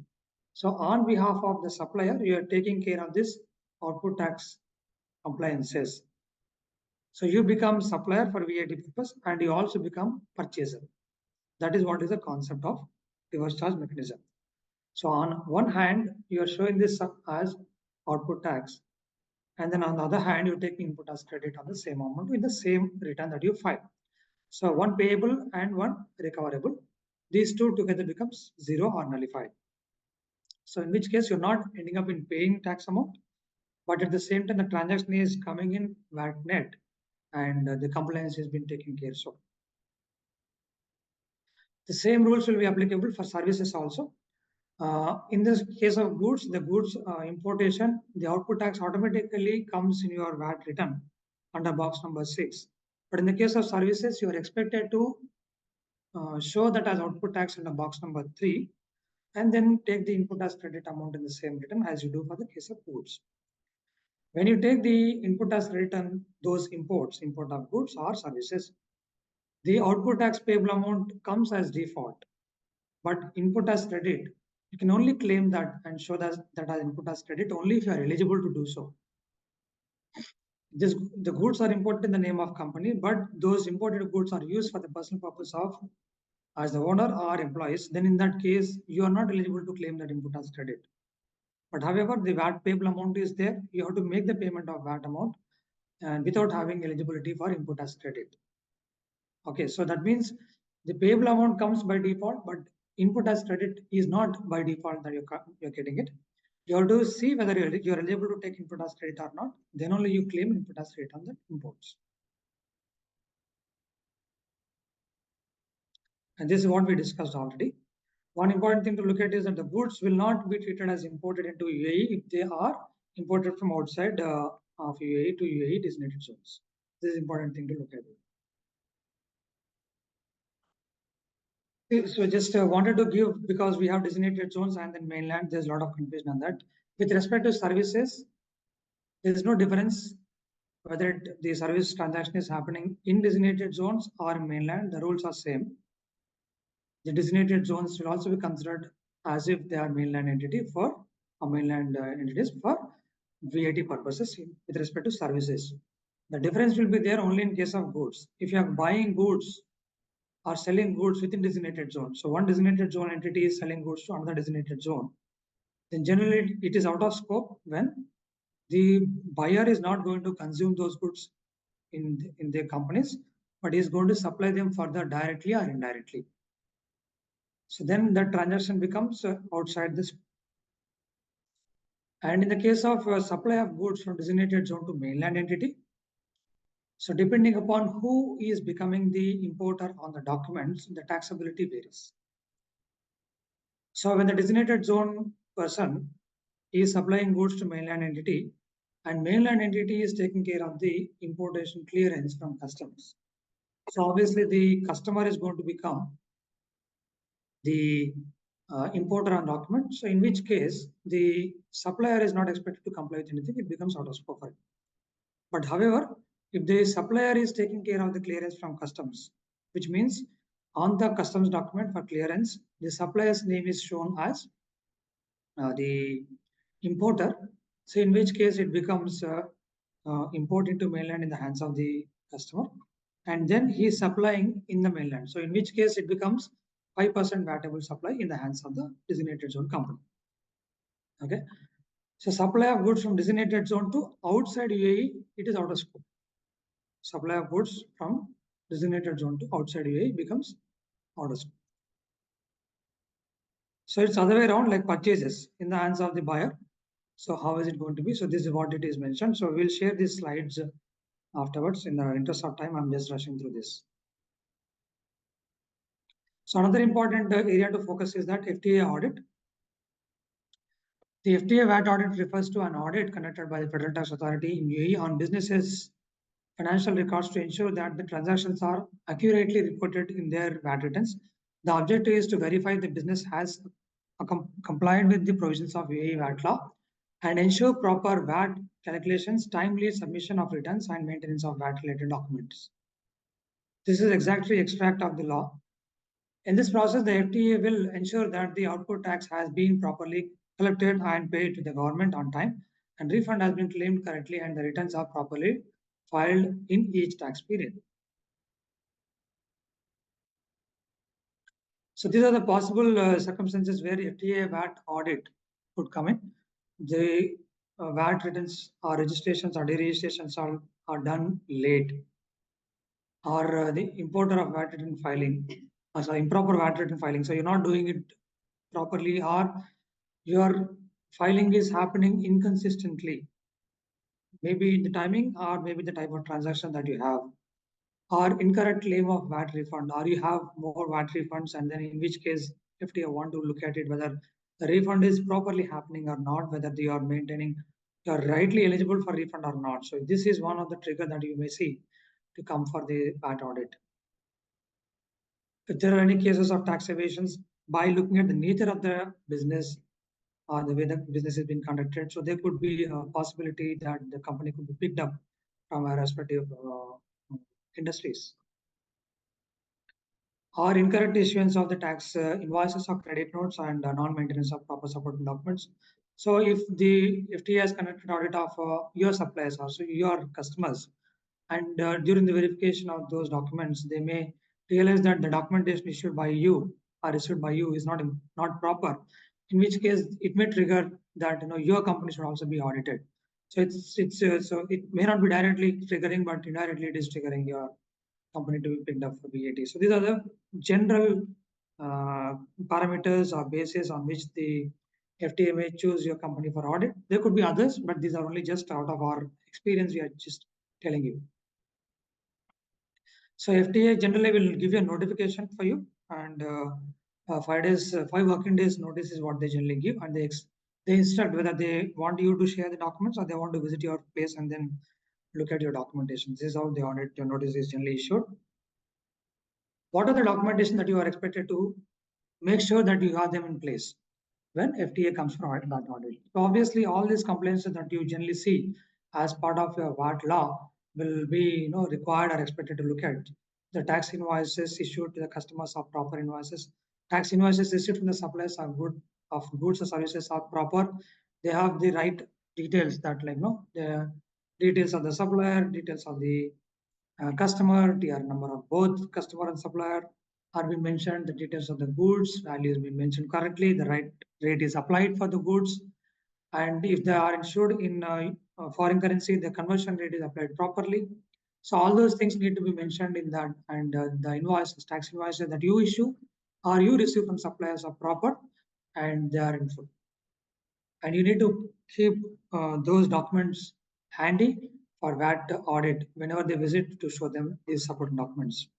so on behalf of the supplier, you are taking care of this output tax compliances. So you become supplier for VAT purpose and you also become purchaser. That is what is the concept of reverse charge mechanism. So on one hand, you are showing this as output tax, and then on the other hand, you're taking input tax credit on the same amount with the same return that you file. So one payable and one recoverable. These two together becomes zero or nullified. So in which case you're not ending up in paying tax amount, but at the same time the transaction is coming in VAT net and the compliance has been taken care of. The same rules will be applicable for services also. In this case of goods, the goods importation, the output tax automatically comes in your VAT return under box number 6. But in the case of services, you are expected to show that as output tax under box number 3. and then take the input as credit amount in the same return as you do for the case of goods. When you take the input as return, those imports, import of goods or services, the output tax payable amount comes as default, but input as credit, you can only claim that and show that as input as credit only if you are eligible to do so. The goods are imported in the name of company, but those imported goods are used for the personal purpose of as the owner or employees, then in that case, you are not eligible to claim that input as credit. But however, the VAT payable amount is there. You have to make the payment of VAT amount and without having eligibility for input as credit. Okay, so that means the payable amount comes by default, but input as credit is not by default that you're getting it. You have to see whether you're eligible to take input as credit or not. Then only you claim input as credit on the imports. And this is what we discussed already. One important thing to look at is that the goods will not be treated as imported into UAE if they are imported from outside of UAE to UAE designated zones. This is important thing to look at. So just wanted to give, because we have designated zones and then mainland, there's a lot of confusion on that. With respect to services, there is no difference whether the service transaction is happening in designated zones or mainland, the rules are same. The designated zones will also be considered as if they are mainland entity for mainland entities for VAT purposes with respect to services. The difference will be there only in case of goods. If you are buying goods or selling goods within designated zone, so one designated zone entity is selling goods to another designated zone, then generally it is out of scope when the buyer is not going to consume those goods in their companies, but is going to supply them further directly or indirectly. So then the transaction becomes outside this. And in the case of supply of goods from designated zone to mainland entity, so depending upon who is becoming the importer on the documents, the taxability varies. So when the designated zone person is supplying goods to mainland entity, and mainland entity is taking care of the importation clearance from customs. So obviously the customer is going to become the importer on document. So in which case the supplier is not expected to comply with anything, it becomes out of scope for it. But however, if the supplier is taking care of the clearance from customs, which means on the customs document for clearance, the supplier's name is shown as the importer. So in which case it becomes import into mainland in the hands of the customer, and then he is supplying in the mainland. So in which case it becomes 5% vatable supply in the hands of the designated zone company. Okay. So supply of goods from designated zone to outside UAE, it is out of scope. Supply of goods from designated zone to outside UAE becomes out of scope. So it's other way around, like purchases in the hands of the buyer. So how is it going to be? So this is what it is mentioned. So we'll share these slides afterwards. In the interest of time, I'm just rushing through this. So another important area to focus is that FTA audit. The FTA VAT audit refers to an audit conducted by the Federal Tax Authority in UAE on businesses' financial records to ensure that the transactions are accurately reported in their VAT returns. The objective is to verify the business has complied with the provisions of UAE VAT law and ensure proper VAT calculations, timely submission of returns, and maintenance of VAT-related documents. This is exactly extract of the law. In this process, the FTA will ensure that the output tax has been properly collected and paid to the government on time, and refund has been claimed correctly, and the returns are properly filed in each tax period. So these are the possible circumstances where FTA VAT audit could come in. The VAT returns or registrations or deregistrations are done late, or the importer of VAT return filing, sorry, improper VAT return filing. So you're not doing it properly, or your filing is happening inconsistently, maybe the timing or maybe the type of transaction that you have, or incorrect claim of VAT refund, or you have more VAT refunds, and then in which case FTA want to look at it whether the refund is properly happening or not, whether you are maintaining, you are rightly eligible for refund or not. So this is one of the trigger that you may see to come for the VAT audit. If there are any cases of tax evasions, by looking at the nature of the business or the way the business is being conducted. So there could be a possibility that the company could be picked up from our respective industries. Or incorrect issuance of the tax invoices or credit notes and non-maintenance of proper supporting documents. So if the FTA has conducted audit of your suppliers, also your customers, and during the verification of those documents, they may realize that the documentation issued by you or issued by you is not proper. In which case, it may trigger that your company should also be audited. So so it may not be directly triggering, but indirectly it is triggering your company to be picked up for VAT. So these are the general parameters or basis on which the FTA may choose your company for audit. There could be others, but these are only just out of our experience. We are just telling you. So FTA generally will give you a notification for you, and 5 working days notice is what they generally give, and they instruct whether they want you to share the documents or they want to visit your place and then look at your documentation. This is how the audit your notice is generally issued. What are the documentation that you are expected to make sure that you have them in place when FTA comes for that audit? So obviously, all these complaints that you generally see as part of your VAT law will be required or expected to look at. The tax invoices issued to the customers are proper invoices. Tax invoices issued from the suppliers of goods or services are proper. They have the right details that the details of the supplier, details of the customer, TR number of both customer and supplier are being mentioned, the details of the goods, value has been mentioned correctly, the right rate is applied for the goods, and if they are insured in foreign currency, the conversion rate is applied properly. So all those things need to be mentioned in that, and the invoices, tax invoices that you issue or you receive from suppliers are proper and they are in full. And you need to keep those documents handy for VAT audit whenever they visit to show them these supporting documents.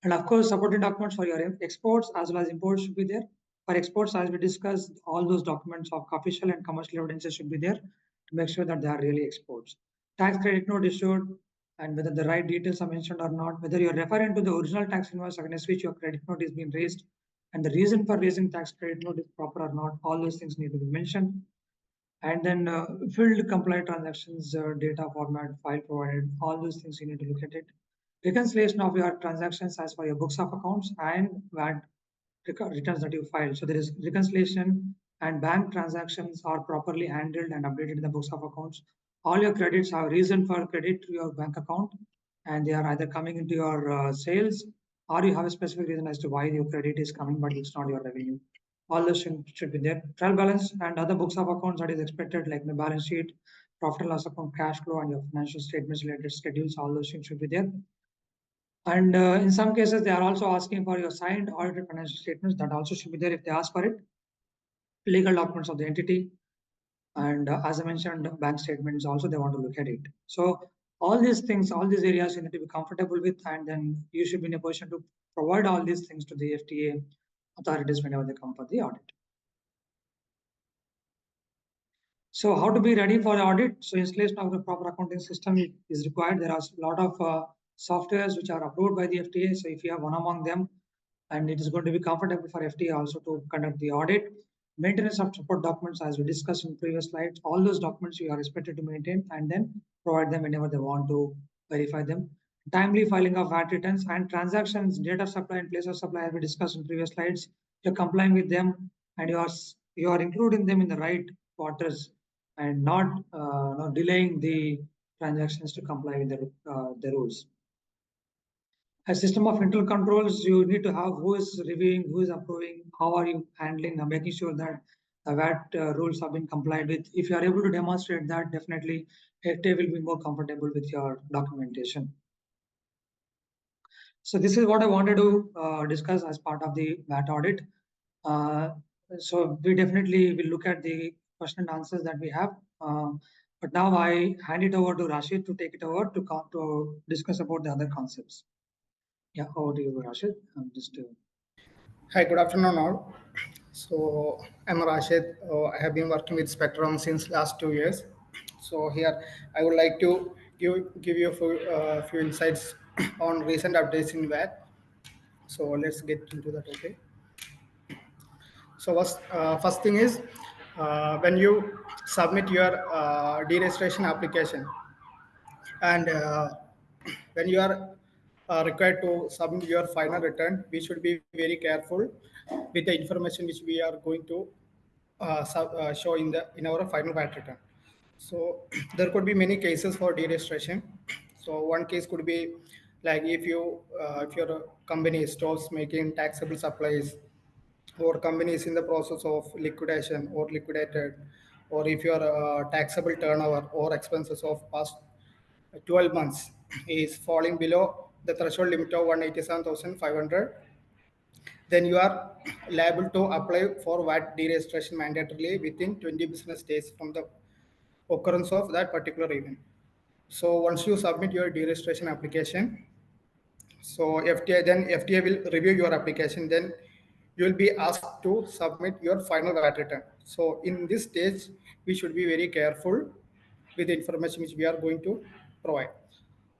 And of course, supporting documents for your exports as well as imports should be there. For exports, as we discussed, all those documents of official and commercial evidences should be there to make sure that they are really exports. Tax credit note issued, and whether the right details are mentioned or not, whether you're referring to the original tax invoice against which your credit note is being raised, and the reason for raising tax credit note is proper or not, all those things need to be mentioned. And then filled compliant transactions, data format, file provided, all those things you need to look at it. Reconciliation of your transactions as per your books of accounts and VAT returns that you file. So there is reconciliation and bank transactions are properly handled and updated in the books of accounts. All your credits have reason for credit to your bank account, and they are either coming into your sales, or you have a specific reason as to why your credit is coming, but it's not your revenue. All those should be there. Trial balance and other books of accounts that is expected, like the balance sheet, profit and loss account, cash flow, and your financial statements related schedules, all those things should be there. And in some cases, they are also asking for your signed audited financial statements. That also should be there if they ask for it. Legal documents of the entity. And as I mentioned, bank statements also, they want to look at it. So all these things, all these areas you need to be comfortable with, and then you should be in a position to provide all these things to the FTA authorities whenever they come for the audit. So how to be ready for the audit? So installation of the proper accounting system is required. There are a lot of softwares which are approved by the FTA. So if you have one among them, and it is going to be comfortable for FTA also to conduct the audit. Maintenance of support documents, as we discussed in previous slides, all those documents you are expected to maintain and then provide them whenever they want to verify them. Timely filing of VAT returns and transactions, date of supply and place of supply, as we discussed in previous slides. You're complying with them and you are including them in the right quarters and not delaying the transactions to comply with the rules. A system of internal controls, you need to have who is reviewing, who is approving, how are you handling, making sure that the VAT rules have been complied with. If you are able to demonstrate that, definitely FTA will be more comfortable with your documentation. So this is what I wanted to discuss as part of the VAT audit. So we definitely will look at the question and answers that we have. But now I hand it over to Rashid to take it over to discuss about the other concepts. Yeah, over to you, Rashid. Hi, good afternoon all. So I'm Rashid. I have been working with Spectrum since last 2 years. So here I would like to give you a few insights on recent updates in VAT. So let's get into the topic. So first thing is when you submit your deregistration application, and when you are required to submit your final return, we should be very careful with the information which we are going to show in our final VAT return. So there could be many cases for deregistration. So one case could be like if your company stops making taxable supplies, or company is in the process of liquidation or liquidated, or if your taxable turnover or expenses of past 12 months is falling below the threshold limit of 187,500, then you are liable to apply for VAT deregistration mandatorily within 20 business days from the occurrence of that particular event. So once you submit your deregistration application, so FTA will review your application. Then you will be asked to submit your final VAT return. So in this stage, we should be very careful with the information which we are going to provide.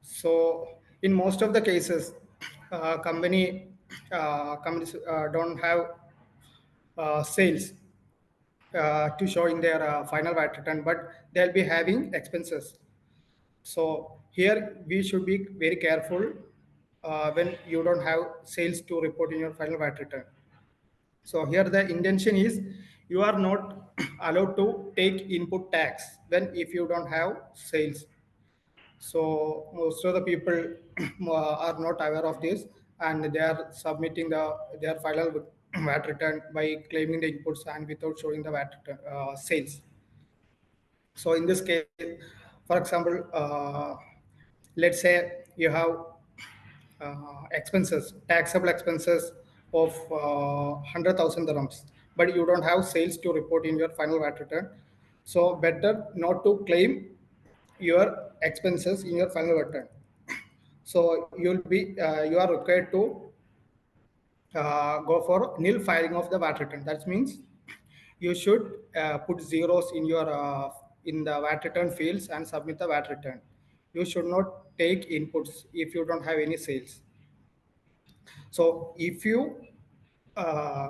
So in most of the cases, companies don't have sales to show in their final VAT return, but they'll be having expenses. So here we should be very careful when you don't have sales to report in your final VAT return. So here the intention is you are not allowed to take input tax when if you don't have sales. So most of the people are not aware of this, and they are submitting their final VAT return by claiming the inputs and without showing the VAT return, sales. So in this case, for example, let's say you have expenses, taxable expenses of 100,000 dirhams, but you don't have sales to report in your final VAT return. So better not to claim your expenses in your final return. So you are required to go for nil filing of the VAT return. That means you should put zeros in your in the VAT return fields and submit the VAT return. You should not take inputs if you don't have any sales. So if you uh,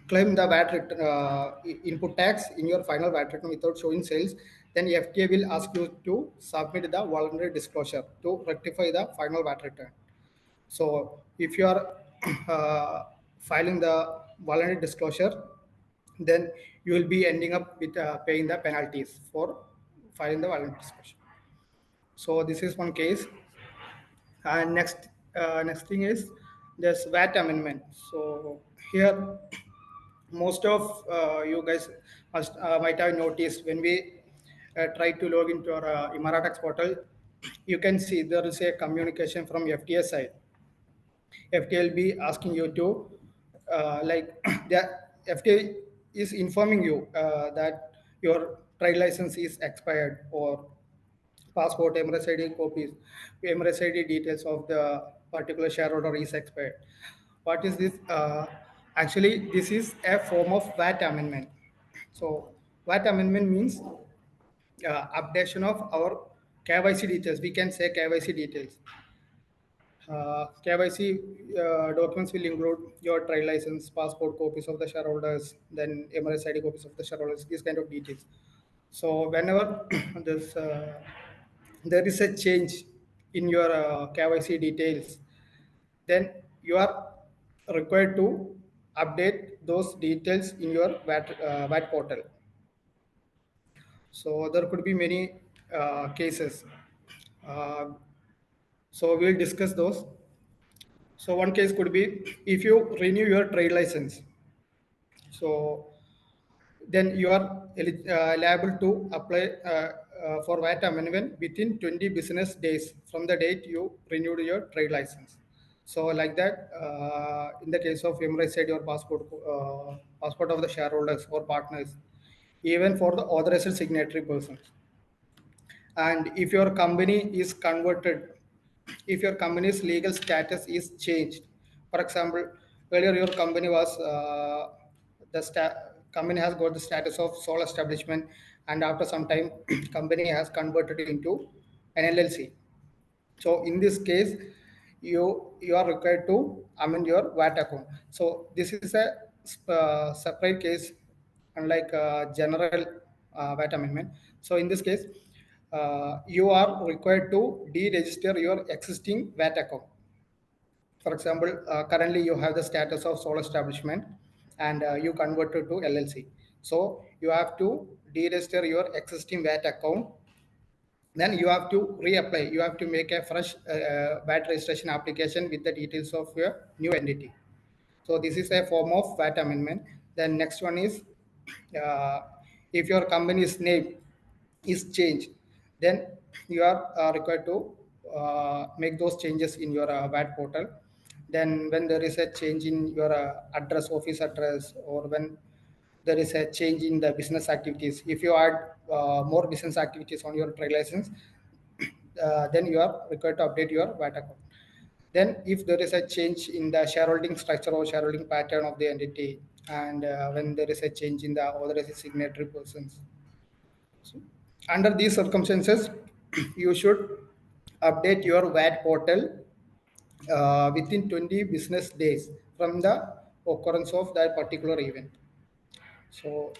claim the input tax in your final VAT return without showing sales, then FTA will ask you to submit the voluntary disclosure to rectify the final VAT return. So if you are uh, filing the voluntary disclosure, then you will be ending up with paying the penalties for filing the voluntary disclosure. So this is one case. And next thing is this VAT amendment. So here, most of you guys might have noticed when we try to log into our Imaratex portal, you can see there is a communication from FTA side. FTA will be asking you to like the FTA is informing you that your trade license is expired, or passport, Emirates ID copies, Emirates ID details of the particular shareholder is expired. What is this? Actually, this is a form of VAT amendment. So, VAT amendment means updation of our KYC details. We can say KYC details. KYC documents will include your trade license, passport copies of the shareholders, then Emirates ID copies of the shareholders, these kind of details. So whenever this there is a change in your KYC details, then you are required to update those details in your VAT portal. So there could be many cases. Uh, so we'll discuss those. So one case could be if you renew your trade license. So then you are liable to apply for VAT amendment within 20 business days from the date you renewed your trade license. So like that, in the case of Emirates ID or passport of the shareholders or partners, even for the authorized signatory persons. And if your company is converted, if your company's legal status is changed, for example, earlier your company was company has got the status of sole establishment, and after some time company has converted into an LLC. So in this case, you are required to amend your VAT account. So this is a separate case, unlike general VAT amendment. So in this case, you are required to deregister your existing VAT account. For example, currently you have the status of sole establishment and you converted to LLC. So you have to deregister your existing VAT account. Then you have to reapply. You have to make a fresh VAT registration application with the details of your new entity. So this is a form of VAT amendment. Then next one is uh, if your company's name is changed, then you are required to make those changes in your VAT portal. Then when there is a change in your address, office address, or when there is a change in the business activities, if you add more business activities on your trade license, then you are required to update your VAT account. Then, if there is a change in the shareholding structure or shareholding pattern of the entity, and when there is a change in the authorized signatory persons, so, under these circumstances, you should update your VAT portal within 20 business days from the occurrence of that particular event. So,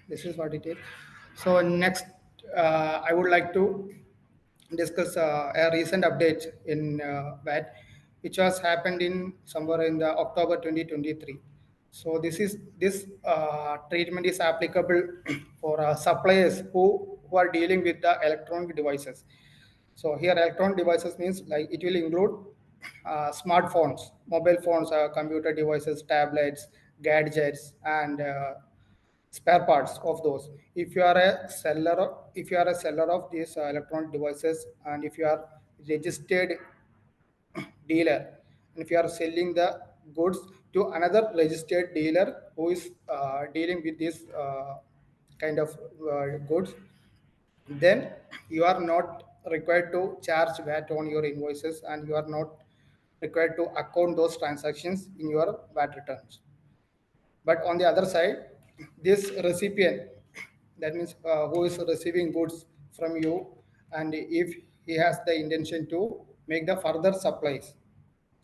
this is what it is. So, next, I would like to discuss a recent update in VAT, which has happened in somewhere in the October 2023. So this treatment is applicable for suppliers who are dealing with the electronic devices. So here electronic devices means like it will include smartphones, mobile phones, computer devices, tablets, gadgets, and spare parts of those. If you are a seller of these electronic devices, and if you are registered dealer, and if you are selling the goods to another registered dealer who is dealing with this kind of goods, then you are not required to charge VAT on your invoices, and you are not required to account those transactions in your VAT returns. But on the other side, this recipient, that means who is receiving goods from you, and if he has the intention to make the further supplies,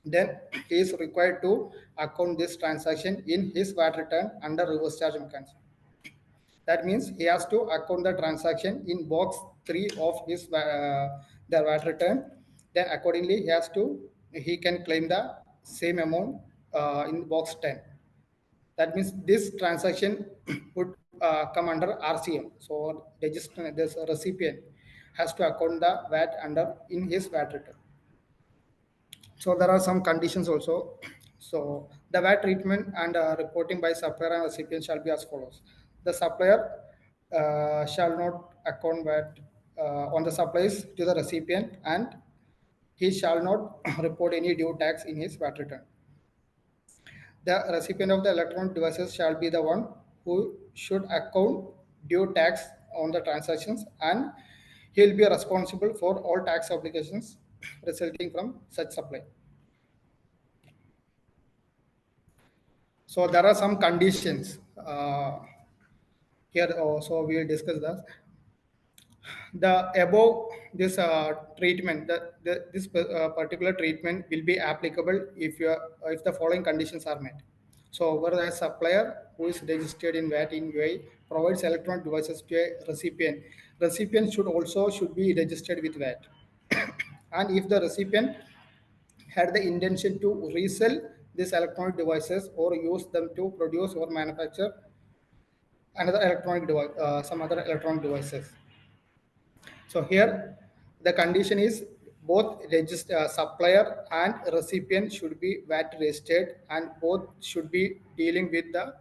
then he is required to account this transaction in his VAT return under reverse charge mechanism. That means he has to account the transaction in box 3 of his the VAT return. Then accordingly, he can claim the same amount in box 10. That means this transaction would come under RCM. So register this recipient has to account the VAT under in his VAT return. So there are some conditions also. So the VAT treatment and reporting by supplier and recipient shall be as follows. The supplier shall not account VAT on the supplies to the recipient, and he shall not report any due tax in his VAT return. The recipient of the electronic devices shall be the one who should account due tax on the transactions, and he will be responsible for all tax obligations resulting from such supply. So there are some conditions here. So we will discuss that. The above this treatment, this particular treatment will be applicable if the following conditions are met. So where a supplier who is registered in VAT in UAE provides electronic devices to a recipient should be registered with VAT. And if the recipient had the intention to resell these electronic devices or use them to produce or manufacture another electronic device, some other electronic devices. So here the condition is both supplier and recipient should be VAT registered, and both should be dealing with the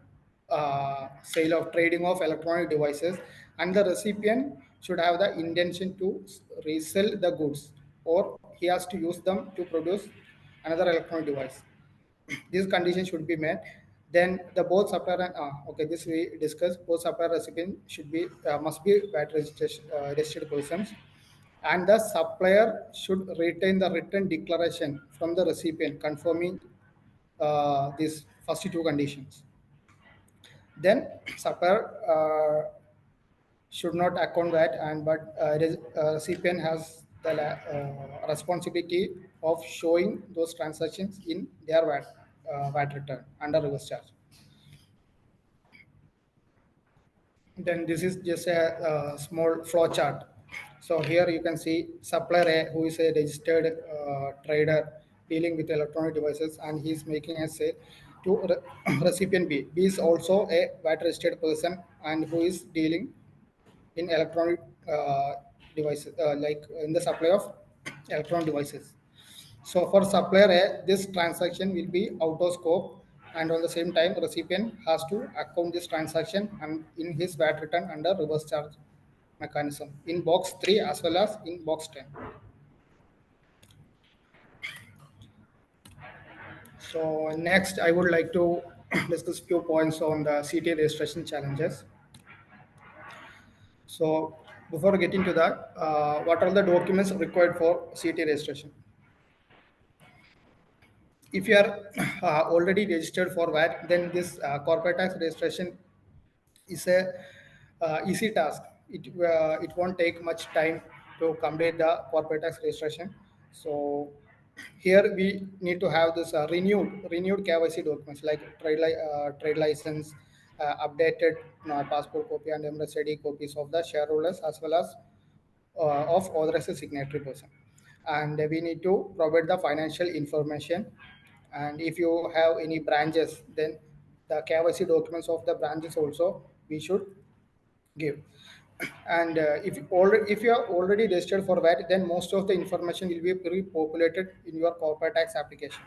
sale of trading of electronic devices, and the recipient should have the intention to resell the goods, or he has to use them to produce another electronic device. These conditions should be met. Then the both supplier and okay, this we discussed. Both supplier recipient should be must be VAT registered persons, and the supplier should retain the written declaration from the recipient confirming these first two conditions. Then supplier should not account that, and but recipient has the responsibility of showing those transactions in their VAT VAT return under reverse charge. Then this is just a small flow chart. So here you can see supplier A, who is a registered trader dealing with electronic devices, and he is making a sale to recipient B. B is also a VAT registered person and who is dealing in electronic devices, like in the supply of electronic devices. So for supplier A, this transaction will be out of scope, and on the same time, recipient has to account this transaction and in his VAT return under reverse charge mechanism in box 3 as well as in box 10. So next, I would like to discuss few points on the CT registration challenges. So before getting to that, what are the documents required for CT registration? If you are already registered for VAT, then this corporate tax registration is a easy task. It won't take much time to complete the corporate tax registration. So here we need to have this renewed KYC documents like trade license, updated passport copy and Emirates ID copies of the shareholders as well as of authorized signatory person. And we need to provide the financial information. And if you have any branches, then the KYC documents of the branches also we should give. And if you are already registered for VAT, then most of the information will be pre-populated in your corporate tax application.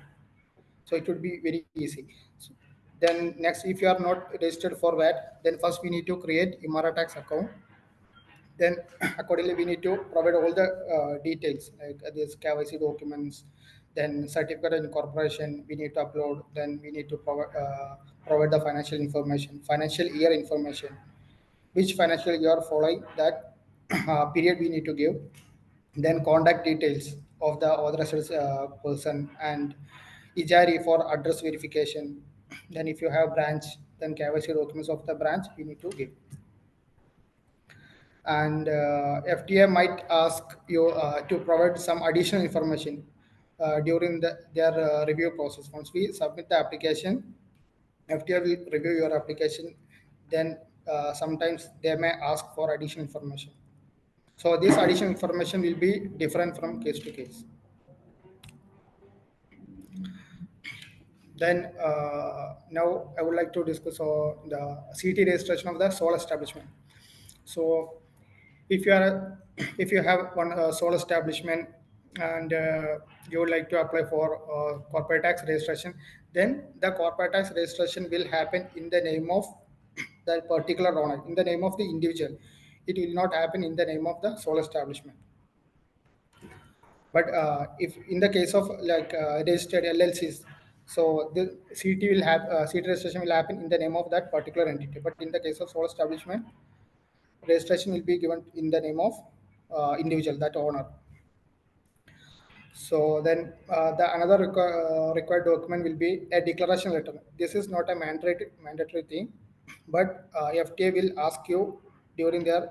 So it would be very easy. So then next, if you are not registered for VAT, then first we need to create Imara tax account. Then accordingly we need to provide all the details like these KYC documents, then certificate of incorporation we need to upload, then we need to provide the financial information, financial year information, which financial year following that period we need to give, then contact details of the authorized person and ijari for address verification. Then if you have branch, then KYC documents of the branch we need to give. And FTA might ask you to provide some additional information during their review process. Once we submit the application, FTA will review your application. Then sometimes they may ask for additional information. So this additional information will be different from case to case. Then now I would like to discuss the CT registration of the sole establishment. So if you are if you have one sole establishment and you would like to apply for corporate tax registration, then the corporate tax registration will happen in the name of that particular owner, in the name of the individual. It will not happen in the name of the sole establishment. But if in the case of like registered LLCs, so the CT will have CT registration will happen in the name of that particular entity. But in the case of sole establishment, registration will be given in the name of individual, that owner. So then the another required document will be a declaration letter. This is not a mandatory thing, but FTA will ask you during their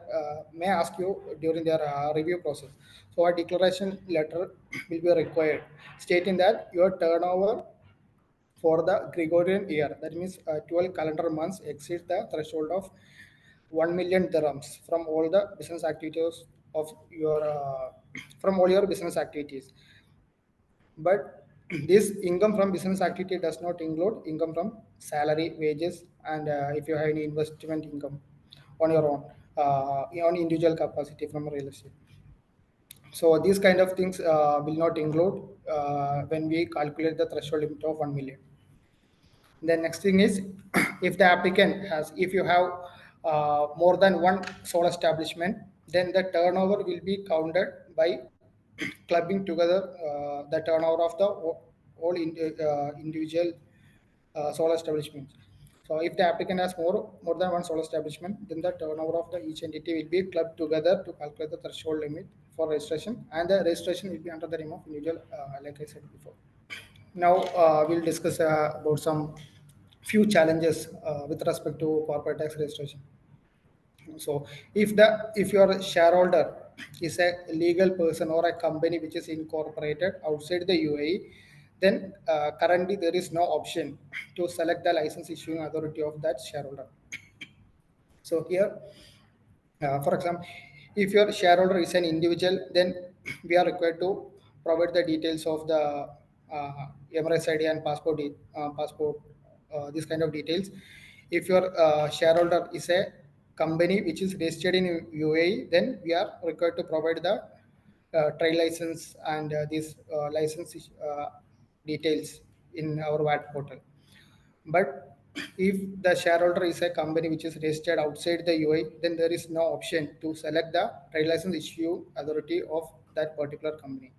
may ask you during their review process. So a declaration letter will be required, stating that your turnover for the Gregorian year, that means 12 calendar months, exceeds the threshold of 1 million dirhams from all the business activities of your from all your business activities. But this income from business activity does not include income from salary, wages, and if you have any investment income on your own, on individual capacity from real estate. So these kind of things will not include when we calculate the threshold limit of 1 million. The next thing is, if the applicant has, if you have more than one sole establishment, then the turnover will be counted by clubbing together the turnover of the individual sole establishments. So if the applicant has more than one sole establishment, then the turnover of the each entity will be clubbed together to calculate the threshold limit for registration, and the registration will be under the name of individual, like I said before. Now we'll discuss about some few challenges with respect to corporate tax registration. So if your shareholder is a legal person or a company which is incorporated outside the UAE, then currently there is no option to select the license issuing authority of that shareholder. So here, for example, if your shareholder is an individual, then we are required to provide the details of the MRS ID and passport, this kind of details. If your shareholder is a company which is registered in UAE, then we are required to provide the trade license and these license details in our VAT portal. But if the shareholder is a company which is registered outside the UAE, then there is no option to select the trade license issue authority of that particular company.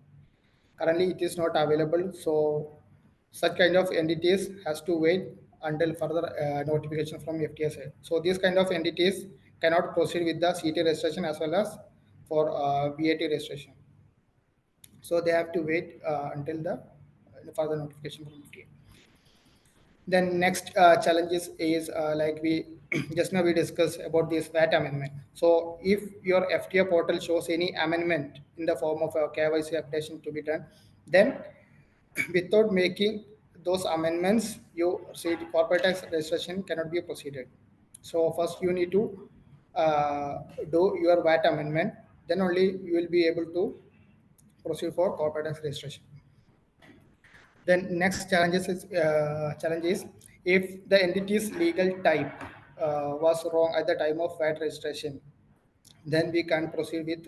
Currently, it is not available, so such kind of entities has to wait until further notification from FTA side. So these kind of entities cannot proceed with the CT registration as well as for VAT registration. So they have to wait until the further notification from FTA. Then next challenges is like we just now we discussed about this VAT amendment. So if your FTA portal shows any amendment in the form of a KYC updation to be done, then without making those amendments, you see the corporate tax registration cannot be proceeded. So first you need to do your VAT amendment, then only you will be able to proceed for corporate tax registration. Then next challenge is if the entity's legal type was wrong at the time of VAT registration, then we can proceed with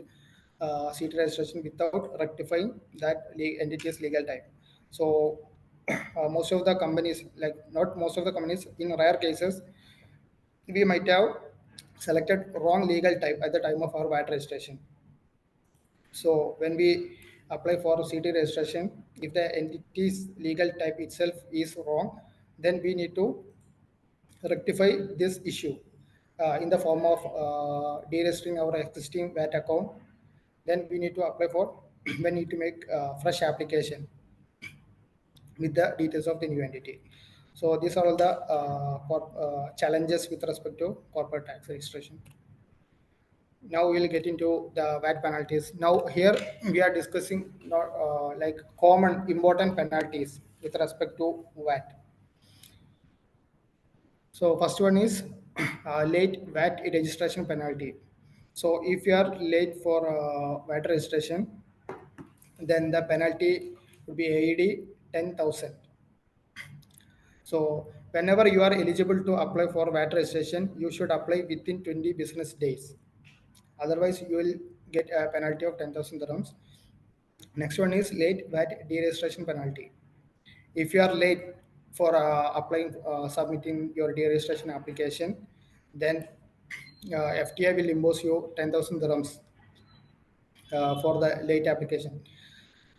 CT registration without rectifying that entity's legal type. So most of the companies, like not most of the companies, in rare cases, we might have selected wrong legal type at the time of our VAT registration. So when we apply for CT registration, if the entity's legal type itself is wrong, then we need to rectify this issue in the form of deregistering our existing VAT account. Then we need to apply for, we need to make fresh application with the details of the new entity. So these are all the challenges with respect to corporate tax registration. Now we'll get into the VAT penalties. Now here we are discussing like common important penalties with respect to VAT. So first one is late VAT registration penalty. So if you are late for VAT registration, then the penalty would be AED 10,000. So whenever you are eligible to apply for VAT registration, you should apply within 20 business days. Otherwise, you will get a penalty of 10,000 dirhams. Next one is late VAT deregistration penalty. If you are late for submitting your deregistration application, then FTA will impose you 10,000 dirhams for the late application.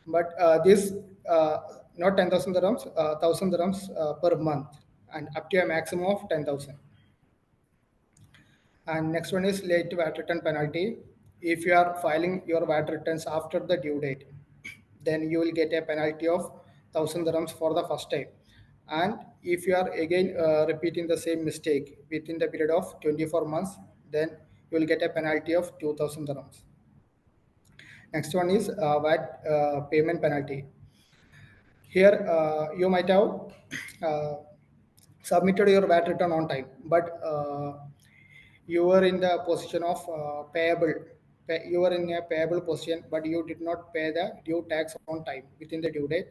But this not 10,000 dirhams, 1,000 dirhams per month, and up to a maximum of 10,000. And next one is late VAT return penalty. If you are filing your VAT returns after the due date, then you will get a penalty of 1,000 dirhams for the first time. And if you are again repeating the same mistake within the period of 24 months, then you will get a penalty of 2,000 dirhams. Next one is VAT payment penalty. Here you might have uh, submitted your VAT return on time, but you were in the position of payable. You were in a payable position, but you did not pay the due tax on time within the due date.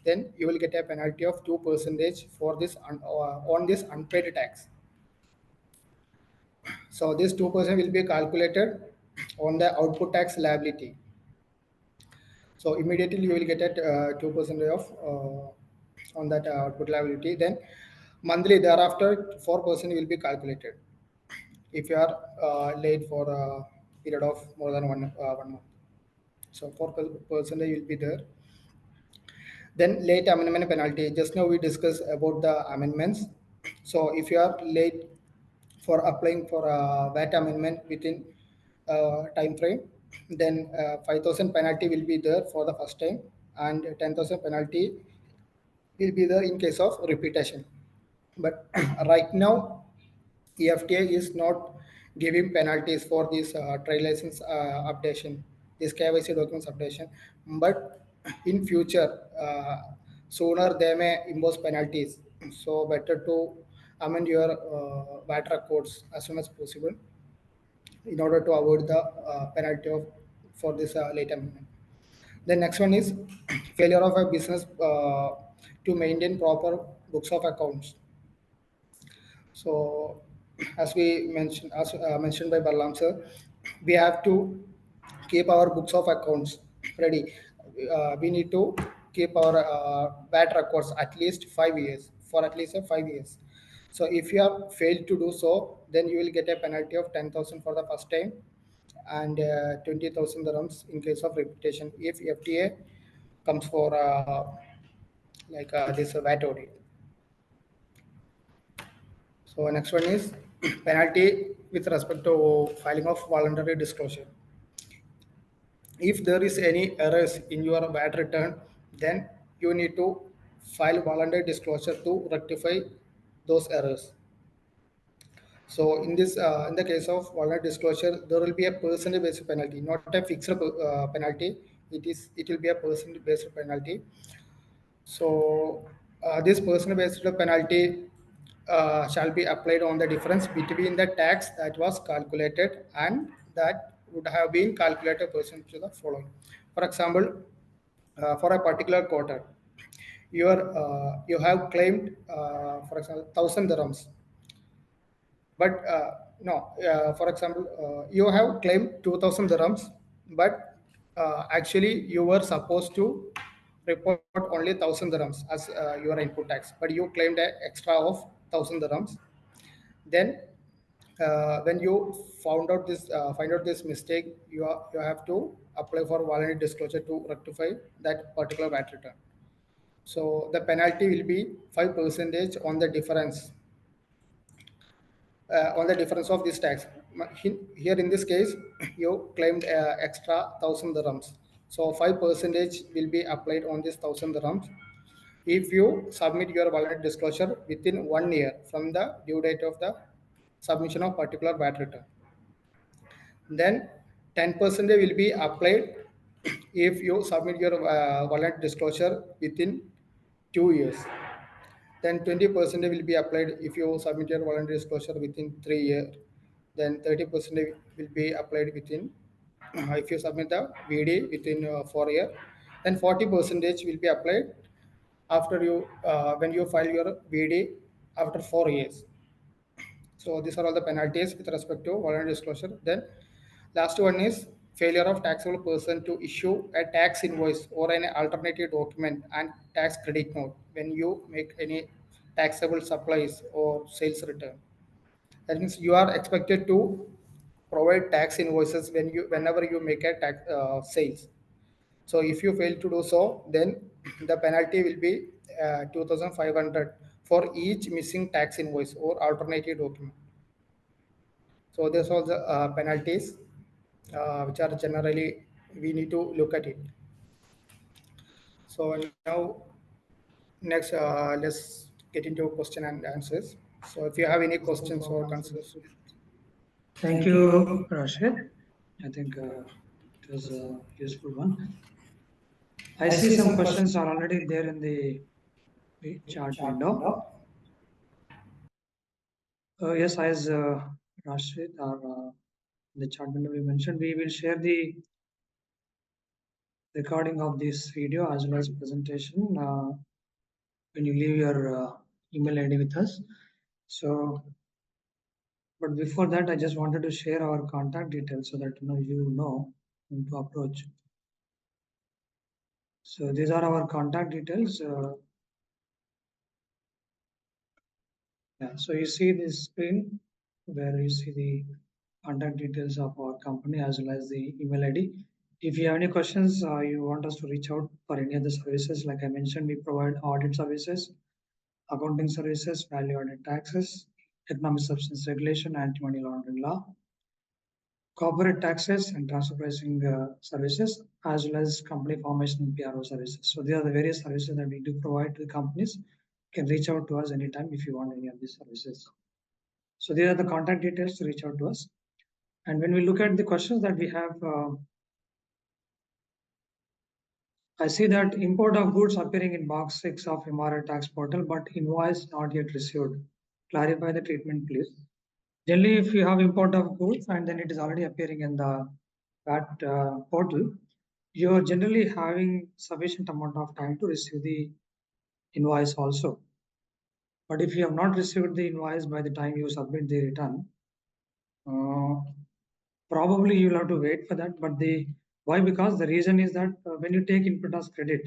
Then you will get a penalty of 2% for this on this unpaid tax. So this 2% will be calculated on the output tax liability. So immediately you will get at 2% of on that output liability. Then monthly thereafter 4% will be calculated if you are late for a period of more than 1 month. So 4% will be there. Then late amendment penalty. Just now we discussed about the amendments. So if you are late for applying for a VAT amendment within time frame, then 5,000 penalty will be there for the first time, and 10,000 penalty will be there in case of repetition. But right now, FTA is not giving penalties for this trade license updation, this KYC documents updation. But in future, sooner they may impose penalties. So better to amend your VAT records as soon as possible in order to avoid the penalty of for this late amendment. The next one is failure of a business to maintain proper books of accounts. So, as we mentioned, as mentioned by Barlam sir, we have to keep our books of accounts ready. We need to keep our VAT records at least 5 years for at least 5 years. So, if you have failed to do so, then you will get a penalty of 10,000 for the first time and 20,000 dirhams in case of repetition if FTA comes for this VAT audit. So next one is penalty with respect to filing of voluntary disclosure. If there is any errors in your VAT return, then you need to file voluntary disclosure to rectify those errors. So in the case of voluntary disclosure, there will be a percentage-based penalty, not a fixed penalty. It will be a percentage-based penalty. So this person-based penalty shall be applied on the difference between the tax that was calculated and that would have been calculated pursuant to the following. For example, for a particular quarter, you have claimed, for example, 1,000 dirhams, but no, for example, you have claimed 2,000 dirhams, but actually you were supposed to report only 1,000 dirhams as your input tax, but you claimed an extra of 1,000 dirhams. Then, when you find out this mistake, you have to apply for voluntary disclosure to rectify that particular VAT return. So the penalty will be 5% on the difference of this tax. Here in this case, you claimed extra 1,000 dirhams. So 5% will be applied on this 1,000 dirhams if you submit your voluntary disclosure within 1 year from the due date of the submission of particular VAT return. Then 10% will be applied if you submit your voluntary disclosure within 2 years. Then 20% will be applied if you submit your voluntary disclosure within 3 years. Then 30% will be applied within if you submit the VD within 4 years. Then 40% will be applied after you when you file your VD after 4 years. So these are all the penalties with respect to voluntary disclosure. Then last one is failure of taxable person to issue a tax invoice or an alternative document and tax credit note when you make any taxable supplies or sales return. That means you are expected to provide tax invoices whenever you make a tax sales. So if you fail to do so, then the penalty will be 2,500 for each missing tax invoice or alternative document. So these are the penalties which are generally we need to look at it. So now next let's get into question and answers. So if you have any questions or concerns, Thank you, Rashid. I think it was a useful one. I see some questions are already there in the chat window. Yes, as Rashid or in the chat window we mentioned, we will share the recording of this video as well as presentation when you leave your email ID with us. So, but before that, I just wanted to share our contact details so that you know whom to approach. So these are our contact details. Yeah, so you see this screen where you see the contact details of our company as well as the email ID. If you have any questions, you want us to reach out for any other services, like I mentioned, we provide audit services, accounting services, value-added taxes, economic substance regulation, anti-money laundering law, corporate taxes and transfer pricing services, as well as company formation and PRO services. So these are the various services that we do provide to the companies. You can reach out to us anytime if you want any of these services. So these are the contact details to reach out to us. And when we look at the questions that we have, I see that import of goods appearing in box 6 of MRA tax portal, but invoice not yet received. Clarify the treatment, please. Generally, if you have import of goods and then it is already appearing in the VAT portal, you are generally having sufficient amount of time to receive the invoice also. But if you have not received the invoice by the time you submit the return, uh, probably you'll have to wait for that. But why? Because the reason is that when you take input as credit,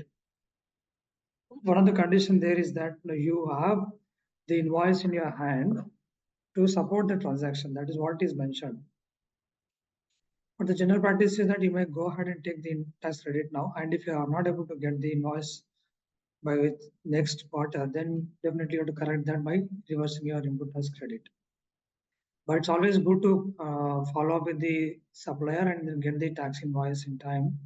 one of the condition there is that you have the invoice in your hand to support the transaction. That is what is mentioned. But the general practice is that you may go ahead and take the tax credit now, and if you are not able to get the invoice by with next quarter, then definitely you have to correct that by reversing your input tax credit. But it's always good to follow up with the supplier and then get the tax invoice in time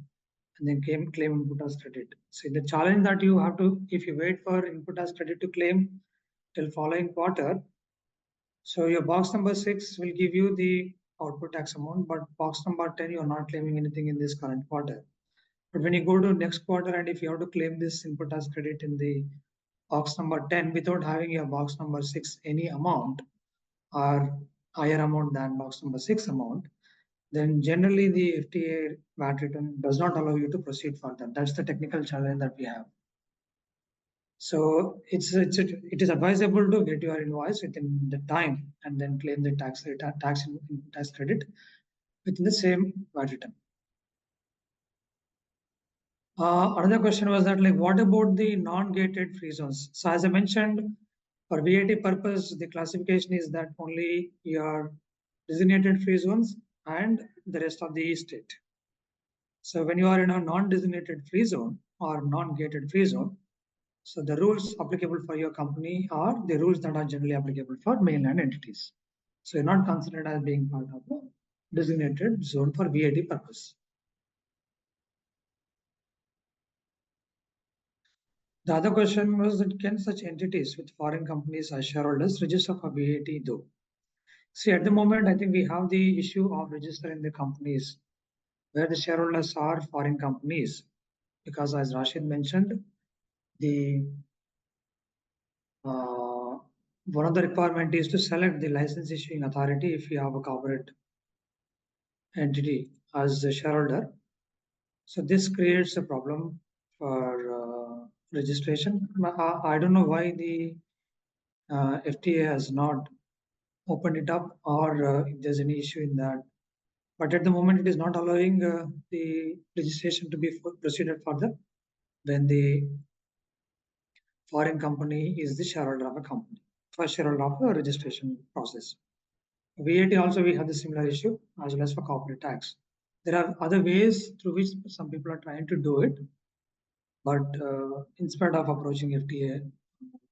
and then claim input as credit. See, the challenge that you have to, if you wait for input as credit to claim till following quarter, so your box number 6 will give you the output tax amount, but box number 10, you're not claiming anything in this current quarter. But when you go to next quarter and if you have to claim this input tax credit in the box number 10 without having your box number 6 any amount or higher amount than box number 6 amount, then generally the FTA VAT return does not allow you to proceed further. That's the technical challenge that we have. So it is advisable to get your invoice within the time and then claim the tax credit within the same VAT return. Another question was that, like, what about the non-gated free zones? So as I mentioned, for VAT purpose, the classification is that only your designated free zones and the rest of the state. So when you are in a non-designated free zone or non-gated free zone, so the rules applicable for your company are the rules that are generally applicable for mainland entities. So you're not considered as being part of a designated zone for VAT purpose. The other question was that can such entities with foreign companies as shareholders register for VAT though? See, at the moment, I think we have the issue of registering the companies where the shareholders are foreign companies, because as Rashid mentioned, the one of the requirement is to select the license issuing authority if you have a corporate entity as a shareholder. So this creates a problem for registration. I don't know why the FTA has not opened it up or if there's any issue in that. But at the moment, it is not allowing the registration to be proceeded further when the foreign company is the shareholder of a company, first shareholder of a registration process. VAT also we have the similar issue as well as for corporate tax. There are other ways through which some people are trying to do it, but instead of approaching FTA,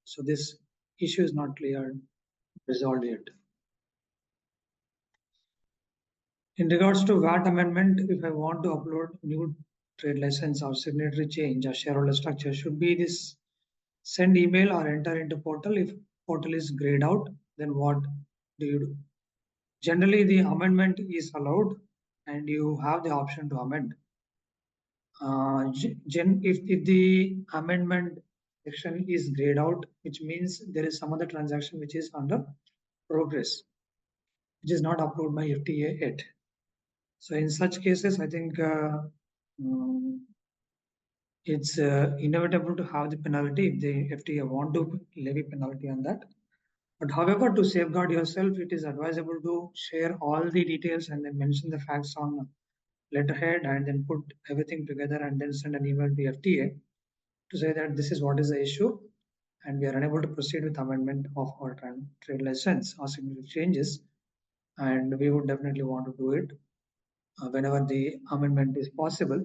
so this issue is not clear, resolved yet. In regards to VAT amendment, if I want to upload new trade license or signatory change or shareholder structure, should be this send email or enter into portal. If portal is grayed out, then what do you do? Generally, the amendment is allowed and you have the option to amend. If the amendment section is grayed out, which means there is some other transaction which is under progress, which is not approved by FTA yet. So in such cases, I think it's inevitable to have the penalty if the FTA want to levy penalty on that. But however, to safeguard yourself, it is advisable to share all the details and then mention the facts on letterhead and then put everything together and then send an email to FTA to say that this is what is the issue and we are unable to proceed with amendment of our trade license or significant changes, and we would definitely want to do it whenever the amendment is possible.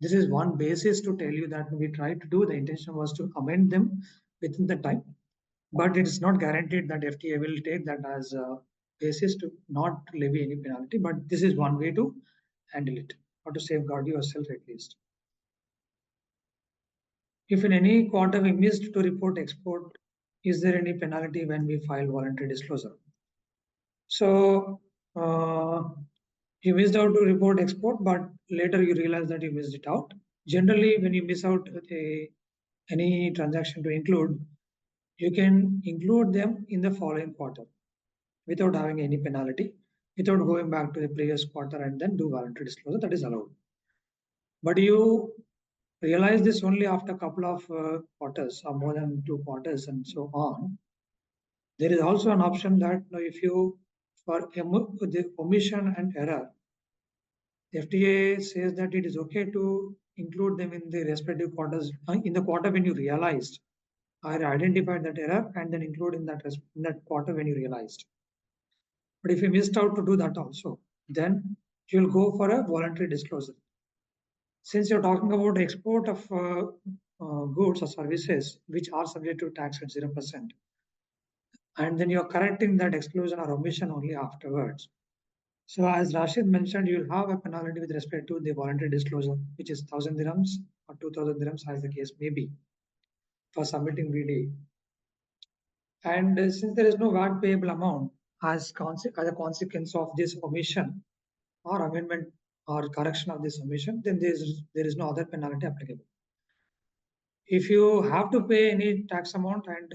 This is one basis to tell you that we tried to do. The intention was to amend them within the time, but it is not guaranteed that FTA will take that as a basis to not levy any penalty. But this is one way to handle it or to safeguard yourself at least. If in any quarter we missed to report export, is there any penalty when we file voluntary disclosure? So you missed out to report export, but later you realize that you missed it out. Generally, when you miss out any transaction to include, you can include them in the following quarter without having any penalty, without going back to the previous quarter and then do voluntary disclosure. That is allowed. But you realize this only after a couple of quarters or more than 2 quarters and so on. There is also an option that if you, for the omission and error, FTA says that it is okay to include them in the respective quarters in the quarter when you realized or identified that error and then include in that quarter when you realized. But if you missed out to do that also, then you'll go for a voluntary disclosure. Since you're talking about export of goods or services which are subject to tax at 0%, and then you're correcting that exclusion or omission only afterwards. So as Rashid mentioned, you'll have a penalty with respect to the voluntary disclosure, which is 1,000 dirhams or 2,000 dirhams as the case may be for submitting VD. And since there is no VAT payable amount as a consequence of this omission or amendment or correction of this omission, then there is no other penalty applicable. If you have to pay any tax amount and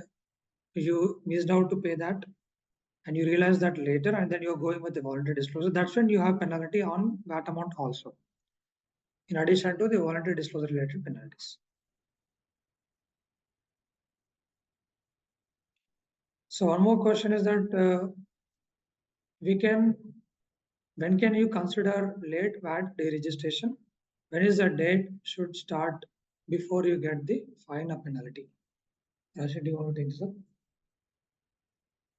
you missed out to pay that, and you realize that later, and then you're going with the voluntary disclosure, that's when you have penalty on VAT amount also, in addition to the voluntary disclosure related penalties. So one more question is that when can you consider late VAT deregistration? When is the date should start before you get the fine or penalty? Rashid, do you want to take this up?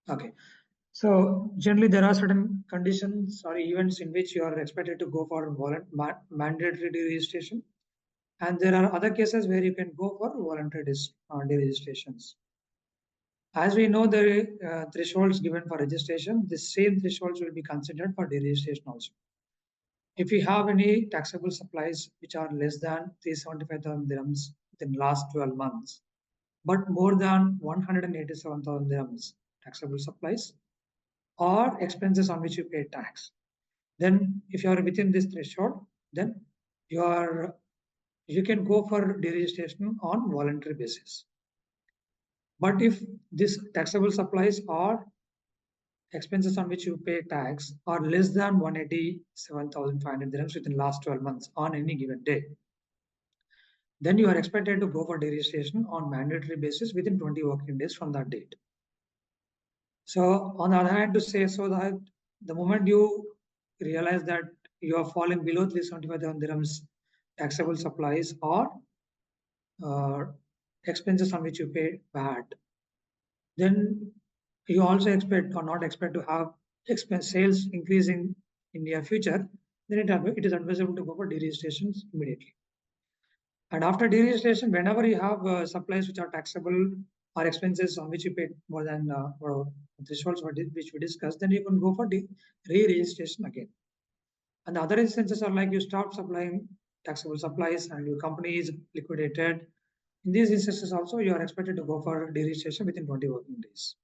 Okay. So generally there are certain conditions or events in which you are expected to go for mandatory deregistration. And there are other cases where you can go for voluntary deregistrations. As we know the thresholds given for registration, the same thresholds will be considered for deregistration also. If you have any taxable supplies which are less than 375,000 dirhams within last 12 months, but more than 187,000 dirhams taxable supplies or expenses on which you pay tax, then if you are within this threshold, then you can go for deregistration on voluntary basis. But if this taxable supplies or expenses on which you pay tax are less than 187,500 dirhams within last 12 months on any given day, then you are expected to go for deregistration on mandatory basis within 20 working days from that date. So on the other hand, to say so that the moment you realize that you are falling below 375,000 dirhams taxable supplies or expenses on which you pay VAT, then you also expect or not expect to have sales increasing in near future, then it is advisable to go for deregistrations immediately. And after deregistration, whenever you have supplies which are taxable or expenses on which you paid more than thresholds which we discussed, then you can go for re-registration again. And the other instances are like you stop supplying taxable supplies and your company is liquidated. In these instances also, you are expected to go for deregistration within 20 working days.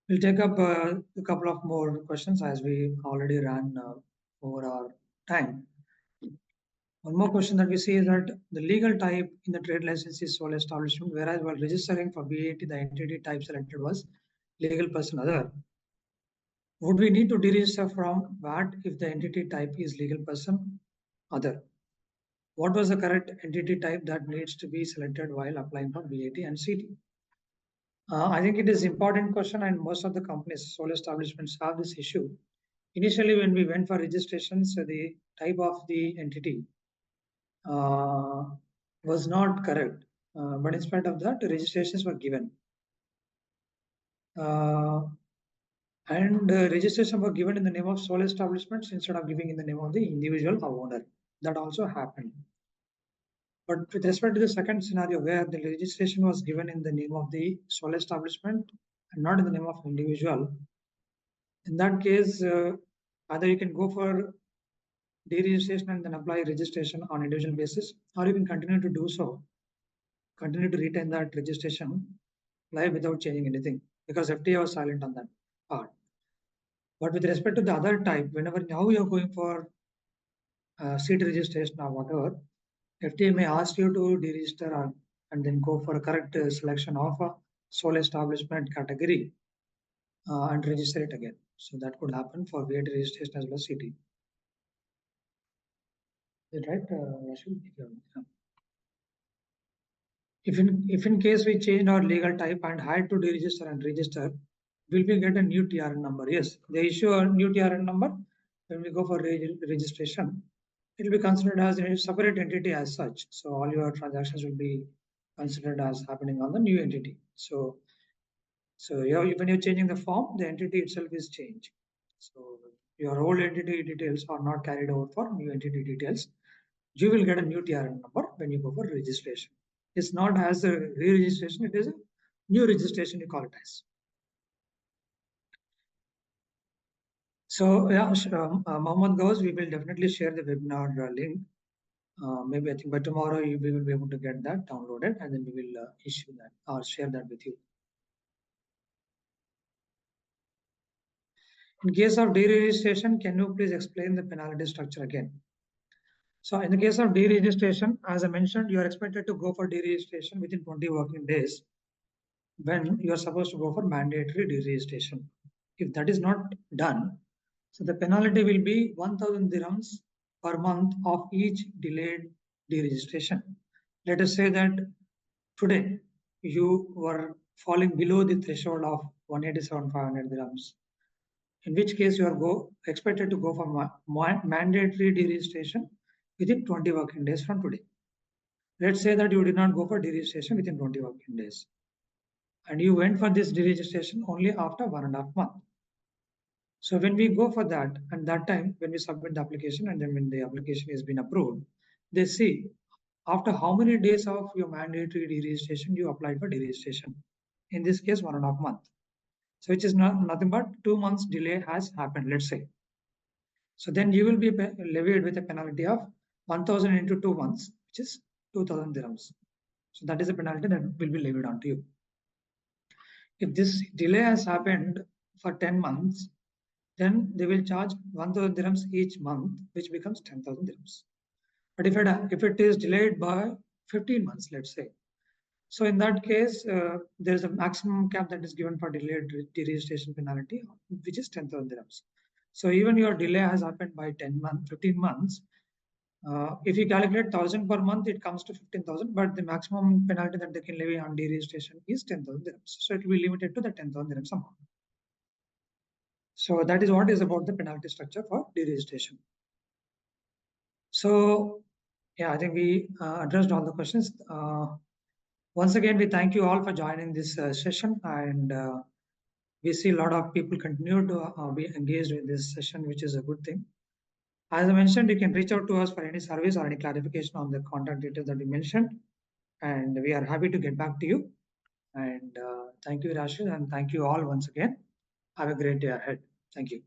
We'll take up a couple of more questions as we already ran over our time. One more question that we see is that the legal type in the trade license is sole establishment, whereas while registering for VAT, the entity type selected was legal person other. Would we need to deregister from VAT if the entity type is legal person other? What was the correct entity type that needs to be selected while applying for VAT and CT? I think it is an important question, and most of the companies, sole establishments, have this issue. Initially, when we went for registrations, the type of the entity was not correct, but in spite of that, registrations were given. And registration were given in the name of sole establishments instead of giving in the name of the individual or owner. That also happened. But with respect to the second scenario where the registration was given in the name of the sole establishment and not in the name of individual, in that case, either you can go for deregistration and then apply registration on individual basis, or you can continue to do so, continue to retain that registration live without changing anything, because FTA was silent on that part. But with respect to the other type, whenever now you're going for seat registration or whatever, FTA may ask you to deregister and then go for a correct selection of a sole establishment category and register it again. So that could happen for VAT registration as well as CT. Is it right, Rashid? Yeah. If in case we change our legal type and had to deregister and register, will we get a new TRN number? Yes, they issue a new TRN number. When we go for registration, it will be considered as a separate entity as such. So all your transactions will be considered as happening on the new entity. So when you're changing the form, the entity itself is changed. So your old entity details are not carried over for new entity details. You will get a new TRN number when you go for registration. It's not as a re-registration, it is a new registration, you call it as. So yeah, Mohammed goes, we will definitely share the webinar link. Maybe I think by tomorrow we will be able to get that downloaded and then we will issue that or share that with you. In case of deregistration, can you please explain the penalty structure again? So in the case of deregistration, as I mentioned, you are expected to go for deregistration within 20 working days when you are supposed to go for mandatory deregistration. If that is not done, so the penalty will be 1,000 dirhams per month of each delayed deregistration. Let us say that today you were falling below the threshold of 187,500 dirhams, in which case you are expected to go for mandatory deregistration within 20 working days from today. Let's say that you did not go for deregistration within 20 working days, and you went for this deregistration only after 1.5 months. So when we go for that, and that time when we submit the application and then when the application has been approved, they see after how many days of your mandatory deregistration you applied for deregistration. In this case, 1.5 months. So which is nothing but 2 months delay has happened, let's say. So then you will be levied with a penalty of 1,000 into 2 months, which is 2,000 dirhams. So that is a penalty that will be levied onto you. If this delay has happened for 10 months, then they will charge 1,000 dirhams each month, which becomes 10,000 dirhams. But if it is delayed by 15 months, let's say, so in that case, there is a maximum cap that is given for delayed deregistration penalty, which is 10,000 dirhams. So even your delay has happened by 15 months. If you calculate 1,000 per month, it comes to 15,000, but the maximum penalty that they can levy on deregistration is 10,000 dirhams. So it will be limited to the 10,000 dirhams amount. So that is what is about the penalty structure for deregistration. So yeah, I think we addressed all the questions. Once again, we thank you all for joining this session, and we see a lot of people continue to be engaged with this session, which is a good thing. As I mentioned, you can reach out to us for any service or any clarification on the contact details that we mentioned, and we are happy to get back to you. And thank you, Rashid, and thank you all once again. Have a great day ahead. Thank you.